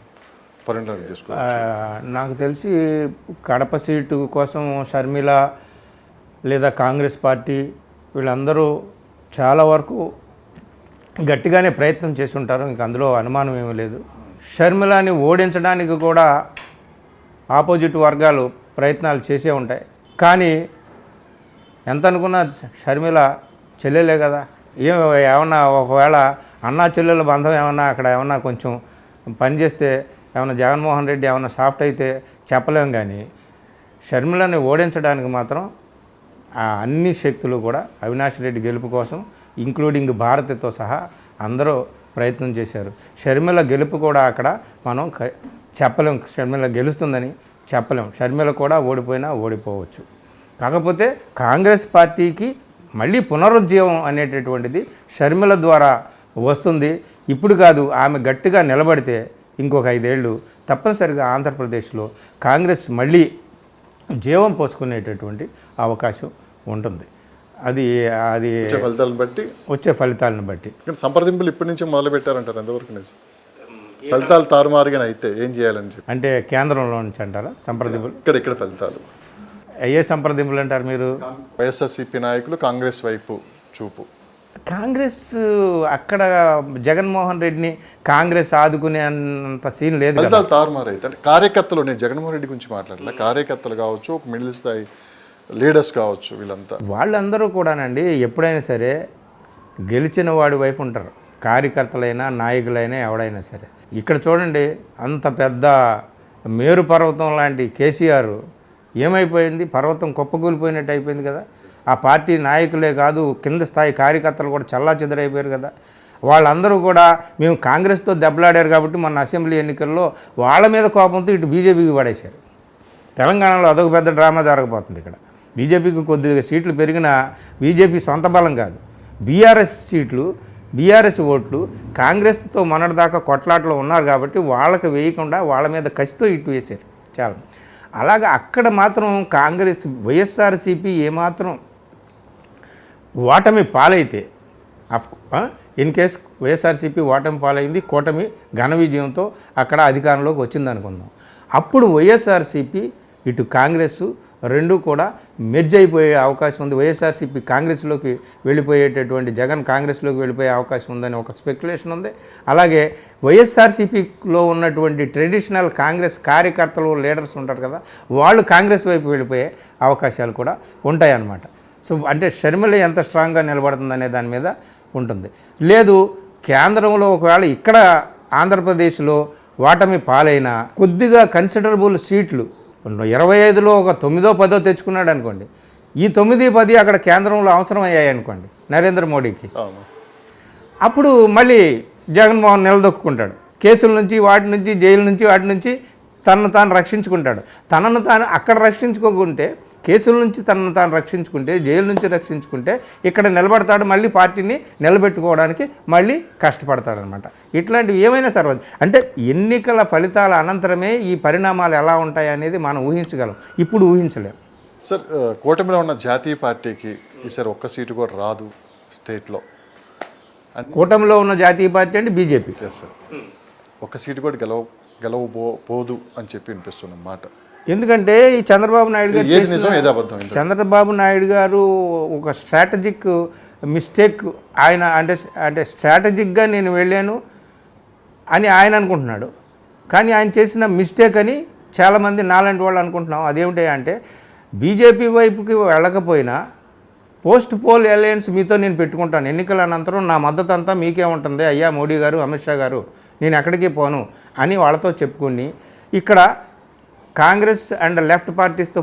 పరిణామం తీసుకోవాలి? నాకు తెలిసి కడప సీటు కోసం షర్మిల లేదా కాంగ్రెస్ పార్టీ వీళ్ళందరూ చాలా వరకు గట్టిగానే ప్రయత్నం చేసి ఉంటారు. ఇంక అందులో అనుమానం ఏమీ లేదు. షర్మిలని ఓడించడానికి కూడా ఆపోజిట్ వర్గాలు ప్రయత్నాలు చేసే ఉంటాయి. కానీ ఎంత అనుకున్నా షర్మిల చెల్లెలే కదా. ఏమన్నా ఒకవేళ అన్నా చెల్లెల బంధం ఏమన్నా అక్కడ ఏమన్నా కొంచెం పని చేస్తే ఏమన్నా జగన్మోహన్ రెడ్డి ఏమన్నా సాఫ్ట్ అయితే చెప్పలేం. కానీ షర్మిలని ఓడించడానికి మాత్రం అన్ని శక్తులు కూడా అవినాష్ రెడ్డి గెలుపు కోసం ఇంక్లూడింగ్ భారతితో సహా అందరూ ప్రయత్నం చేశారు. షర్మిల గెలుపు కూడా అక్కడ మనం చెప్పలేం. షర్మిల గెలుస్తుందని చెప్పలేం. షర్మిల కూడా ఓడిపోయినా ఓడిపోవచ్చు. కాకపోతే కాంగ్రెస్ పార్టీకి మళ్ళీ పునరుజ్జీవం అనేటటువంటిది షర్మిల ద్వారా వస్తుంది. ఇప్పుడు కాదు, ఆమె గట్టిగా నిలబడితే ఇంకొక 5 ఏళ్ళు తప్పనిసరిగా ఆంధ్రప్రదేశ్లో కాంగ్రెస్ మళ్ళీ జీవం పోసుకునేటటువంటి అవకాశం ఉంటుంది. అది వచ్చే ఫలితాలను బట్టి సంప్రదింపులు ఇప్పటి నుంచి మొదలు పెట్టారంటారు. ఎంతవరకు నిజం? ఫలితాలు తారుమారుగా అయితే ఏం చేయాలని చెప్పి అంటే కేంద్రంలో నుంచి అంటారా సంప్రదింపులు? ఇక్కడ ఫలితాలు అయ్యే సంప్రదింపులు అంటారు మీరు? వైఎస్ఆర్సీపీ నాయకులు కాంగ్రెస్ వైపు చూపు. కాంగ్రెస్ అక్కడ జగన్మోహన్ రెడ్డిని కాంగ్రెస్ ఆదుకునే అంత సీన్ లేదు. ఫలితాలు తారుమారు అయితే అంటే కార్యకర్తలు, నేను జగన్మోహన్ రెడ్డి గురించి మాట్లాడలే, కార్యకర్తలు కావచ్చు, ఒక మిడిల్ స్థాయి లీడర్స్ కావచ్చు, వాళ్ళందరూ కూడానండి ఎప్పుడైనా సరే గెలిచిన వాడి వైపు ఉంటారు. కార్యకర్తలైనా నాయకులైనా ఎవడైనా సరే. ఇక్కడ చూడండి, అంత పెద్ద మేరు పర్వతం లాంటి కేసీఆర్ ఏమైపోయింది? పర్వతం కుప్పకూలిపోయినట్టు అయిపోయింది కదా. ఆ పార్టీ నాయకులే కాదు, కింద స్థాయి కార్యకర్తలు కూడా చెల్లాచెదరైపోయారు కదా. వాళ్ళందరూ కూడా మేము కాంగ్రెస్తో దెబ్బలాడారు కాబట్టి మొన్న అసెంబ్లీ ఎన్నికల్లో వాళ్ళ మీద కోపంతో ఇటు బీజేపీకి పడేశారు. తెలంగాణలో అదొక పెద్ద డ్రామా జరగబోతుంది. ఇక్కడ బీజేపీకి కొద్దిగా సీట్లు పెరిగినా బీజేపీ సొంత బలం కాదు, బీఆర్ఎస్ సీట్లు, బీఆర్ఎస్ ఓట్లు కాంగ్రెస్తో మొన్నటిదాకా కొట్లాటలో ఉన్నారు కాబట్టి వాళ్ళకి వేయకుండా వాళ్ళ మీద కసితో ఇటు వేశారు చాలా. అలాగా అక్కడ మాత్రం కాంగ్రెస్ వైఎస్ఆర్సీపీ ఏమాత్రం ఓటమి పాలైతే, ఇన్ కేస్ వైఎస్ఆర్సీపీ ఓటమి పాలైంది, కూటమి ఘన విజయంతో అక్కడ అధికారంలోకి వచ్చింది అనుకుందాం. అప్పుడు వైఎస్ఆర్సీపీ ఇటు కాంగ్రెస్ రెండు కూడా మెర్జ్ అయిపోయే అవకాశం ఉంది. వైఎస్ఆర్సీపీ కాంగ్రెస్లోకి వెళ్ళిపోయేటటువంటి, జగన్ కాంగ్రెస్లోకి వెళ్ళిపోయే అవకాశం ఉందని ఒక స్పెక్యులేషన్ ఉంది. అలాగే వైఎస్ఆర్సీపీలో ఉన్నటువంటి ట్రెడిషనల్ కాంగ్రెస్ కార్యకర్తలు, లీడర్స్ ఉంటారు కదా, వాళ్ళు కాంగ్రెస్ వైపు వెళ్ళిపోయే అవకాశాలు కూడా ఉంటాయన్నమాట. సో అంటే షర్మిల ఎంత స్ట్రాంగ్గా నిలబడుతుందనే దాని మీద ఉంటుంది. లేదు కేంద్రంలో ఒకవేళ ఇక్కడ ఆంధ్రప్రదేశ్లో ఓటమి పాలైన కొద్దిగా కన్సిడరబుల్ సీట్లు 25లో ఒక 9దో 10దో తెచ్చుకున్నాడు అనుకోండి, ఈ 9, 10 అక్కడ కేంద్రంలో అవసరం అయ్యాయి అనుకోండి నరేంద్ర మోడీకి, అప్పుడు మళ్ళీ జగన్మోహన్ నిలదొక్కుంటాడు. కేసుల నుంచి, వాటి నుంచి, జైలు నుంచి, వాటి నుంచి తనను తాను రక్షించుకుంటాడు. తనను తాను అక్కడ రక్షించుకోకుంటే, కేసుల నుంచి తనను తాను రక్షించుకుంటే, జైలు నుంచి రక్షించుకుంటే ఇక్కడ నిలబడతాడు, మళ్ళీ పార్టీని నిలబెట్టుకోవడానికి మళ్ళీ కష్టపడతాడనమాట. ఇట్లాంటివి ఏమైనా సరే అంటే ఎన్నికల ఫలితాల అనంతరమే ఈ పరిణామాలు ఎలా ఉంటాయి అనేది మనం ఊహించగలం, ఇప్పుడు ఊహించలేం. సార్ కూటమిలో ఉన్న జాతీయ పార్టీకి ఈసారి ఒక్క సీటు కూడా రాదు, స్టేట్లో. కూటమిలో ఉన్న జాతీయ పార్టీ అంటే బీజేపీ. Yes sir. ఒక్క సీటు కూడా పోదు అని చెప్పి వినిపిస్తున్న మాట. ఎందుకంటే ఈ చంద్రబాబు నాయుడు గారు ఏది నిజం ఏది అబద్ధం ఇందులో? చంద్రబాబు నాయుడు గారు ఒక స్ట్రాటజిక్ మిస్టేక్ ఆయన అంటే స్ట్రాటజిక్గా నేను వెళ్ళాను అని ఆయన అనుకుంటున్నాడు. కానీ ఆయన చేసిన మిస్టేక్ అని చాలామంది నాలాంటి వాళ్ళు అనుకుంటున్నాం. అదేమిటి అంటే బీజేపీ వైపుకి వెళ్ళకపోయినా పోస్ట్ పోల్ అలయన్స్ మీతో నేను పెట్టుకుంటాను, ఎన్నికల అనంతరం నా మద్దతు అంతా మీకే ఉంటుంది అయ్యా మోడీ గారు, అమిత్ షా గారు, నేను ఎక్కడికి పోను అని వాళ్ళతో చెప్పుకుని ఇక్కడ కాంగ్రెస్ అండ్ లెఫ్ట్ పార్టీస్తో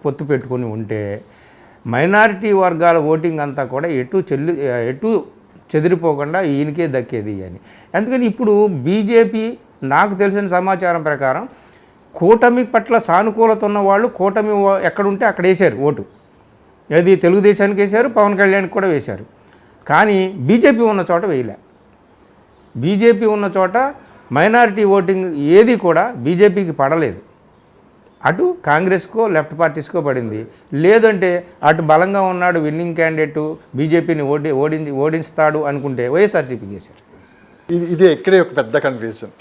పొత్తు పెట్టుకుని ఉంటే మైనారిటీ వర్గాల ఓటింగ్ అంతా కూడా ఎటు చెదిరిపోకుండా ఈయనకే దక్కేది అని. అందుకని ఇప్పుడు బీజేపీ నాకు తెలిసిన సమాచారం ప్రకారం కూటమి పట్ల సానుకూలత ఉన్న వాళ్ళు కూటమి ఎక్కడుంటే అక్కడ వేశారు ఓటు. ఏది తెలుగుదేశానికి వేశారు, పవన్ కళ్యాణ్కి కూడా వేశారు. కానీ బీజేపీ ఉన్న చోట వేయలే. బీజేపీ ఉన్న చోట మైనారిటీ ఓటింగ్ ఏది కూడా బీజేపీకి పడలేదు. అటు కాంగ్రెస్కో లెఫ్ట్ పార్టీస్కో పడింది. లేదంటే అటు బలంగా ఉన్నాడు విన్నింగ్ క్యాండిడేట్ బీజేపీని ఓడించుతాడు అనుకుంటే వైఎస్ఆర్సీపీకి వేశారు. ఇదే ఇక్కడే ఒక పెద్ద కన్ఫ్యూజన్.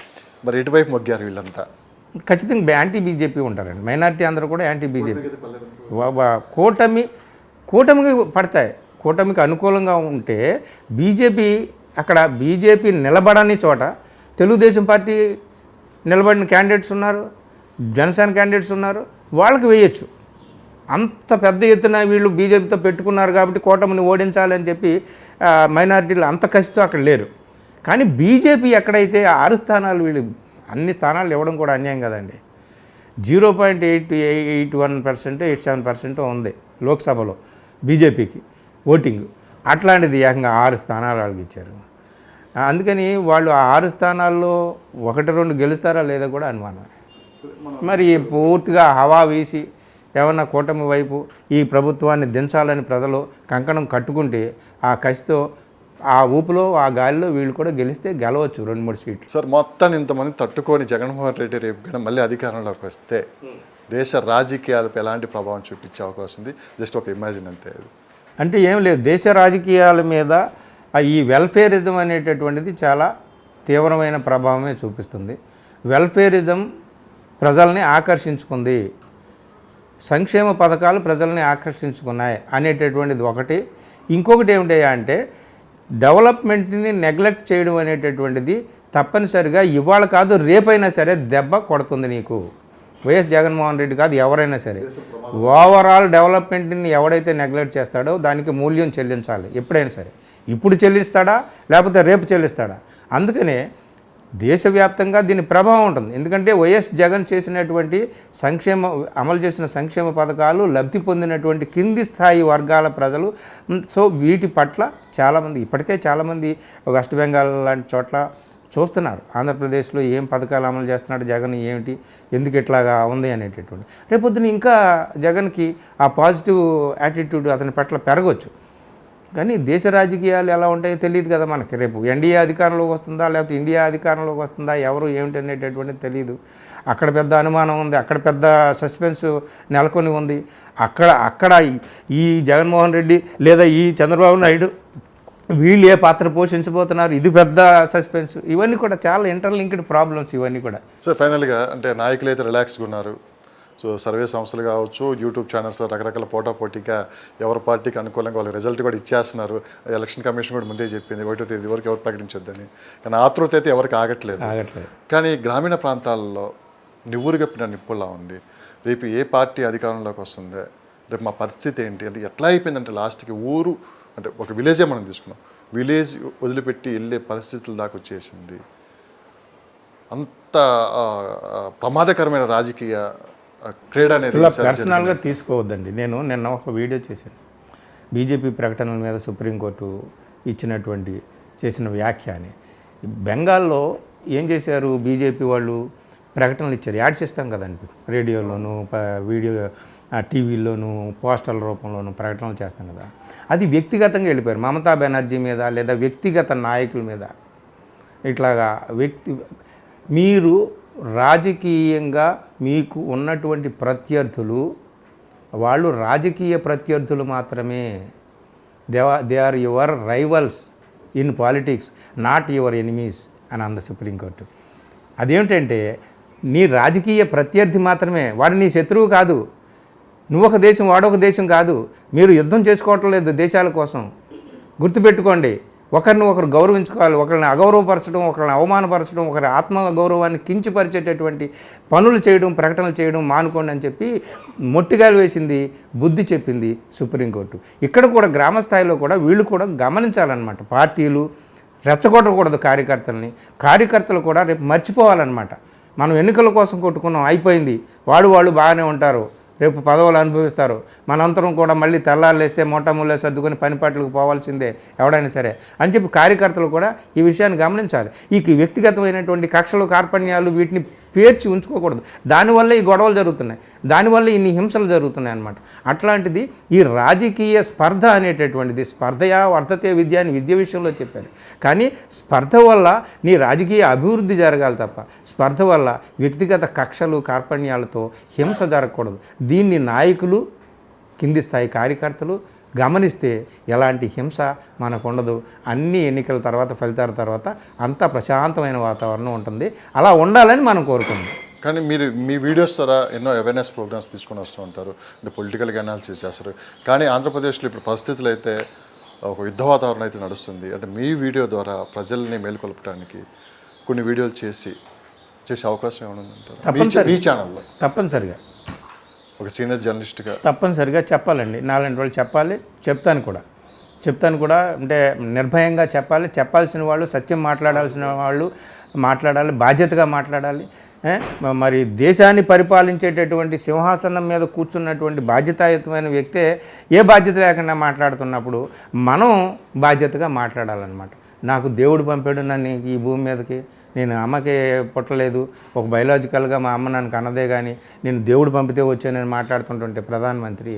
మరి ఎటువైపు మొగ్గారు వీళ్ళంతా? ఖచ్చితంగా యాంటీ బీజేపీ ఉంటారండి. మైనారిటీ అందరూ కూడా యాంటీ బీజేపీ. కూటమికి పడతాయి. కూటమికి అనుకూలంగా ఉంటే బీజేపీ నిలబడని చోట తెలుగుదేశం పార్టీ నిలబడిన క్యాండిడేట్స్ ఉన్నారు, జనసేన క్యాండిడేట్స్ ఉన్నారు, వాళ్ళకి వేయచ్చు. అంత పెద్ద ఎత్తున వీళ్ళు బీజేపీతో పెట్టుకున్నారు కాబట్టి కూటమిని ఓడించాలని చెప్పి మైనారిటీలు అంత కసితో అక్కడ లేరు. కానీ బీజేపీ ఎక్కడైతే 6 స్థానాలు వీళ్ళు అన్ని స్థానాలు ఇవ్వడం కూడా అన్యాయం కదండి. 0.81%, 87% ఉంది లోక్సభలో బీజేపీకి ఓటింగ్. అట్లాంటిది ఏకంగా 6 స్థానాలు వాళ్ళకి ఇచ్చారు. అందుకని వాళ్ళు ఆ 6 స్థానాల్లో 1-2 గెలుస్తారా లేదా కూడా అనుమానం. మరి పూర్తిగా హవా వీసి ఏమన్నా కూటమి వైపు ఈ ప్రభుత్వాన్ని దించాలని ప్రజలు కంకణం కట్టుకుంటే ఆ కసితో ఆ ఊపులో ఆ గాలిలో వీళ్ళు కూడా గెలవచ్చు 2-3 సీట్లు. సార్ మొత్తాన్ని ఇంతమంది తట్టుకొని జగన్మోహన్ రెడ్డి రేపు కానీ మళ్ళీ అధికారంలోకి వస్తే దేశ రాజకీయాలపై ఎలాంటి ప్రభావం చూపించే అవకాశం ఉంది? జస్ట్ ఒక ఇమాజిన్ అంతే. అంటే ఏం లేదు, దేశ రాజకీయాల మీద ఈ వెల్ఫేరిజం అనేటటువంటిది చాలా తీవ్రమైన ప్రభావమే చూపిస్తుంది. వెల్ఫేరిజం ప్రజల్ని ఆకర్షించుకుంది, సంక్షేమ పథకాలు ప్రజల్ని ఆకర్షించుకున్నాయి అనేటటువంటిది ఒకటి. ఇంకొకటి ఏమిటయ్యా అంటే డెవలప్మెంట్ని నెగ్లెక్ట్ చేయడం అనేటటువంటిది తప్పనిసరిగా ఇవాళ కాదు రేపైనా సరే దెబ్బ కొడుతుంది నీకు. వైఎస్ జగన్మోహన్ రెడ్డి కాదు, ఎవరైనా సరే ఓవరాల్ డెవలప్మెంట్ని ఎవడైతే నెగ్లెక్ట్ చేస్తాడో దానికి మూల్యం చెల్లించాలి ఎప్పుడైనా సరే. ఇప్పుడు చెల్లిస్తాడా లేకపోతే రేపు చెల్లిస్తాడా? అందుకనే దేశవ్యాప్తంగా దీని ప్రభావం ఉంటుంది. ఎందుకంటే వైఎస్ జగన్ చేసినటువంటి అమలు చేసిన సంక్షేమ పథకాలు లబ్ధి పొందినటువంటి కింది స్థాయి వర్గాల ప్రజలు. సో వీటి పట్ల చాలామంది ఇప్పటికే చాలామంది వెస్ట్ బెంగాల్ లాంటి చోట్ల చూస్తున్నారు. ఆంధ్రప్రదేశ్లో ఏం పథకాలు అమలు చేస్తున్నాడు జగన్, ఏమిటి, ఎందుకు ఇట్లాగా ఉంది అనేటటువంటి. రేపొద్దున ఇంకా జగన్కి ఆ పాజిటివ్ యాటిట్యూడ్ అతని పట్ల పెరగవచ్చు. కానీ దేశ రాజకీయాలు ఎలా ఉంటాయో తెలియదు కదా మనకి. రేపు ఎన్డీఏ అధికారంలోకి వస్తుందా లేకపోతే ఇండియా అధికారంలోకి వస్తుందా, ఎవరు ఏమిటి అనేటటువంటిది తెలియదు. అక్కడ పెద్ద అనుమానం ఉంది, అక్కడ పెద్ద సస్పెన్స్ నెలకొని ఉంది. అక్కడ ఈ జగన్మోహన్ రెడ్డి లేదా ఈ చంద్రబాబు నాయుడు వీళ్ళు ఏ పాత్ర పోషించబోతున్నారు, ఇది పెద్ద సస్పెన్స్. ఇవన్నీ కూడా చాలా ఇంటర్లింక్డ్ ప్రాబ్లమ్స్ ఇవన్నీ కూడా. సో ఫైనల్గా అంటే నాయకులు అయితే రిలాక్స్గా ఉన్నారు. సో సర్వే సంస్థలు కావచ్చు, యూట్యూబ్ ఛానల్స్లో రకరకాల పోటాపోటీగా ఎవరి పార్టీకి అనుకూలంగా వాళ్ళకి రిజల్ట్ కూడా ఇచ్చేస్తున్నారు. ఎలక్షన్ కమిషన్ కూడా ముందే చెప్పింది 1వ తేదీ వరకు ఎవరు ప్రకటించొద్దని. కానీ ఆతృత అయితే ఎవరికి ఆగట్లేదు. కానీ గ్రామీణ ప్రాంతాల్లో నివ్వురుగప్పిన నిప్పులా ఉంది. రేపు ఏ పార్టీ అధికారంలోకి వస్తుందో, రేపు మా పరిస్థితి ఏంటి అంటే ఎట్లా అయిపోయిందంటే లాస్ట్కి ఊరు అంటే ఒక విలేజే మనం తీసుకున్నాం, విలేజ్ వదిలిపెట్టి వెళ్ళే పరిస్థితుల దాకా వచ్చేసింది. అంత ప్రమాదకరమైన రాజకీయ క్రీడ అనేది పర్సనల్గా తీసుకోవద్దండి. నేను నిన్న ఒక వీడియో చేశాను. బీజేపీ ప్రకటనల మీద సుప్రీంకోర్టు చేసిన వ్యాఖ్య అని. బెంగాల్లో ఏం చేశారు, బీజేపీ వాళ్ళు ప్రకటనలు ఇచ్చారు. యాడ్స్ ఇస్తాం కదండి, రేడియోలోను వీడియో టీవీల్లోనూ పోస్టర్ల రూపంలోనూ ప్రకటనలు చేస్తాం కదా. అది వ్యక్తిగతంగా వెళ్ళిపోయారు మమతా బెనర్జీ మీద లేదా వ్యక్తిగత నాయకుల మీద. ఇట్లాగా మీరు రాజకీయంగా మీకు ఉన్నటువంటి ప్రత్యర్థులు వాళ్ళు రాజకీయ ప్రత్యర్థులు మాత్రమే. They are your rivals in politics, not your enemies అని అంది సుప్రీంకోర్టు. అదేమిటంటే నీ రాజకీయ ప్రత్యర్థి మాత్రమే, వాడు నీ శత్రువు కాదు. నువ్వు ఒక దేశం, వాడొక దేశం కాదు. మీరు యుద్ధం చేసుకోవటం లేదు దేశాల కోసం. గుర్తుపెట్టుకోండి, ఒకరిని ఒకరు గౌరవించుకోవాలి. ఒకరిని అగౌరవపరచడం, ఒకరిని అవమానపరచడం, ఒకరి ఆత్మ గౌరవాన్ని కించపరిచేటటువంటి పనులు చేయడం, ప్రకటనలు చేయడం మానుకోండి అని చెప్పి మొట్టిగాలు వేసింది, బుద్ధి చెప్పింది సుప్రీంకోర్టు. ఇక్కడ కూడా గ్రామ స్థాయిలో కూడా వీళ్ళు కూడా గమనించాలన్నమాట. పార్టీలు రెచ్చగొట్టకూడదు కార్యకర్తల్ని. కార్యకర్తలు కూడా రేపు మర్చిపోవాలన్నమాట. మనం ఎన్నికల కోసం కొట్టుకున్నాం, అయిపోయింది, వాళ్ళు బాగానే ఉంటారు, రేపు పదవులు అనుభవిస్తారు, మనంతరం కూడా మళ్ళీ తెల్లారులేస్తే మూలే సర్దుకొని పనిపాట్లకు పోవాల్సిందే ఎవడైనా సరే అని చెప్పి కార్యకర్తలు కూడా ఈ విషయాన్ని గమనించాలి. ఈ వ్యక్తిగతమైనటువంటి కక్షలు, కార్పణ్యాలు వీటిని పేర్చి ఉంచుకోకూడదు. దానివల్ల ఈ గొడవలు జరుగుతున్నాయి, దానివల్ల ఇన్ని హింసలు జరుగుతున్నాయి అన్నమాట. అట్లాంటిది ఈ రాజకీయ స్పర్ధ అనేటటువంటిది, స్పర్ధయా వర్ధతే విద్య అని విద్య విషయంలో చెప్పారు. కానీ స్పర్ధ వల్ల నీ రాజకీయ అభివృద్ధి జరగాలి తప్ప స్పర్ధ వల్ల వ్యక్తిగత కక్షలు, కార్పణ్యాలతో హింస జరగకూడదు. దీన్ని నాయకులు, కింది స్థాయి కార్యకర్తలు గమనిస్తే ఎలాంటి హింస మనకు ఉండదు. అన్ని ఎన్నికల తర్వాత, ఫలితాల తర్వాత అంతా ప్రశాంతమైన వాతావరణం ఉంటుంది. అలా ఉండాలని మనం కోరుకుందాం. కానీ మీరు మీ వీడియోస్ ద్వారా ఎన్నో అవేర్నెస్ ప్రోగ్రామ్స్ తీసుకొని వస్తూ ఉంటారు, అంటే పొలిటికల్గా అనాలిసిస్ చేస్తారు. కానీ ఆంధ్రప్రదేశ్లో ఇప్పుడు పరిస్థితులు అయితే ఒక యుద్ధ వాతావరణం అయితే నడుస్తుంది. అంటే మీ వీడియో ద్వారా ప్రజల్ని మేలుకొల్పడానికి కొన్ని వీడియోలు చేసే అవకాశం ఏమైనా ఉందంటారు మీ ఛానల్లో? తప్పనిసరిగా ఒక సీనియర్ జర్నలిస్ట్గా తప్పనిసరిగా చెప్పాలండి. నాలాంటి వాళ్ళు చెప్పాలి, చెప్తాను కూడా. అంటే నిర్భయంగా చెప్పాలి. చెప్పాల్సిన వాళ్ళు, సత్యం మాట్లాడాల్సిన వాళ్ళు మాట్లాడాలి, బాధ్యతగా మాట్లాడాలి. మరి దేశాన్ని పరిపాలించేటటువంటి సింహాసనం మీద కూర్చున్నటువంటి బాధ్యతాయుతమైన వ్యక్తే ఏ బాధ్యత లేకుండా మాట్లాడుతున్నప్పుడు మనం బాధ్యతగా మాట్లాడాలన్నమాట. నాకు దేవుడు పంపాడు నన్ను ఈ భూమి మీదకి, నేను అమ్మకి పుట్టలేదు, ఒక బయలాజికల్గా మా అమ్మ నన్ను కన్నదే కానీ నేను దేవుడు పంపితే వచ్చే నేను మాట్లాడుతుంటుంటే ప్రధానమంత్రి.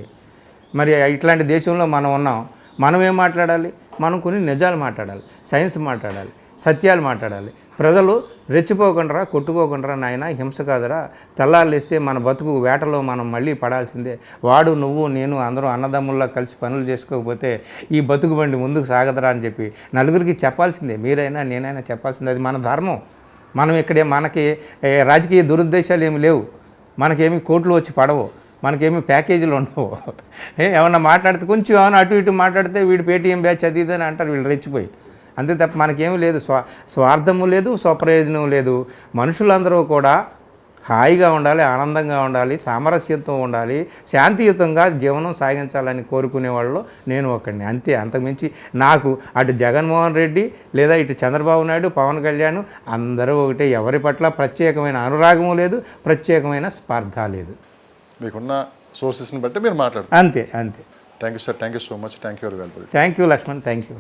మరి ఇట్లాంటి దేశంలో మనం ఉన్నాం. మనం ఏం మాట్లాడాలి? మనం కొన్ని నిజాలు మాట్లాడాలి, సైన్స్ మాట్లాడాలి, సత్యాలు మాట్లాడాలి. ప్రజలు రెచ్చిపోకుండా, కొట్టుకోకుండా, నాయన హింస కాదురా, తెల్లారులేస్తే మన బతుకు వేటలో మనం మళ్ళీ పడాల్సిందే, వాడు నువ్వు నేను అందరూ అన్నదమ్ముల్లా కలిసి పనులు చేసుకోకపోతే ఈ బతుకు బండి ముందుకు సాగదరా అని చెప్పి నలుగురికి చెప్పాల్సిందే. మీరైనా నేనైనా చెప్పాల్సిందే. అది మన ధర్మం. మనం ఇక్కడే మనకి రాజకీయ దురుద్దేశాలు ఏమి లేవు, మనకేమి కోట్లు వచ్చి పడవు, మనకేమి ప్యాకేజీలు ఉండవు. ఏమన్నా మాట్లాడితే కొంచెం ఏమైనా అటు ఇటు మాట్లాడితే వీడు పేటీఎం బ్యాచ్ అది ఇది అని అంటారు వీళ్ళు రెచ్చిపోయి. అంతే తప్ప మనకేమీ లేదు, స్వార్థము లేదు, స్వప్రయోజనం లేదు. మనుషులందరూ కూడా హాయిగా ఉండాలి, ఆనందంగా ఉండాలి, సామరస్యంతో ఉండాలి, శాంతియుతంగా జీవనం సాగించాలని కోరుకునే వాళ్ళు నేను ఒకడిని. అంతే, అంతకుమించి నాకు అటు జగన్మోహన్ రెడ్డి లేదా ఇటు చంద్రబాబు నాయుడు, పవన్ కళ్యాణ్ అందరూ ఒకటే. ఎవరి పట్ల ప్రత్యేకమైన అనురాగము లేదు, ప్రత్యేకమైన స్పర్ధ లేదు. మీకున్న సోర్సెస్ని బట్టి మీరు మాట్లాడారు. అంతే. Thank you sir, thank you so much, thank you very well. Thank you Lakshman, thank you.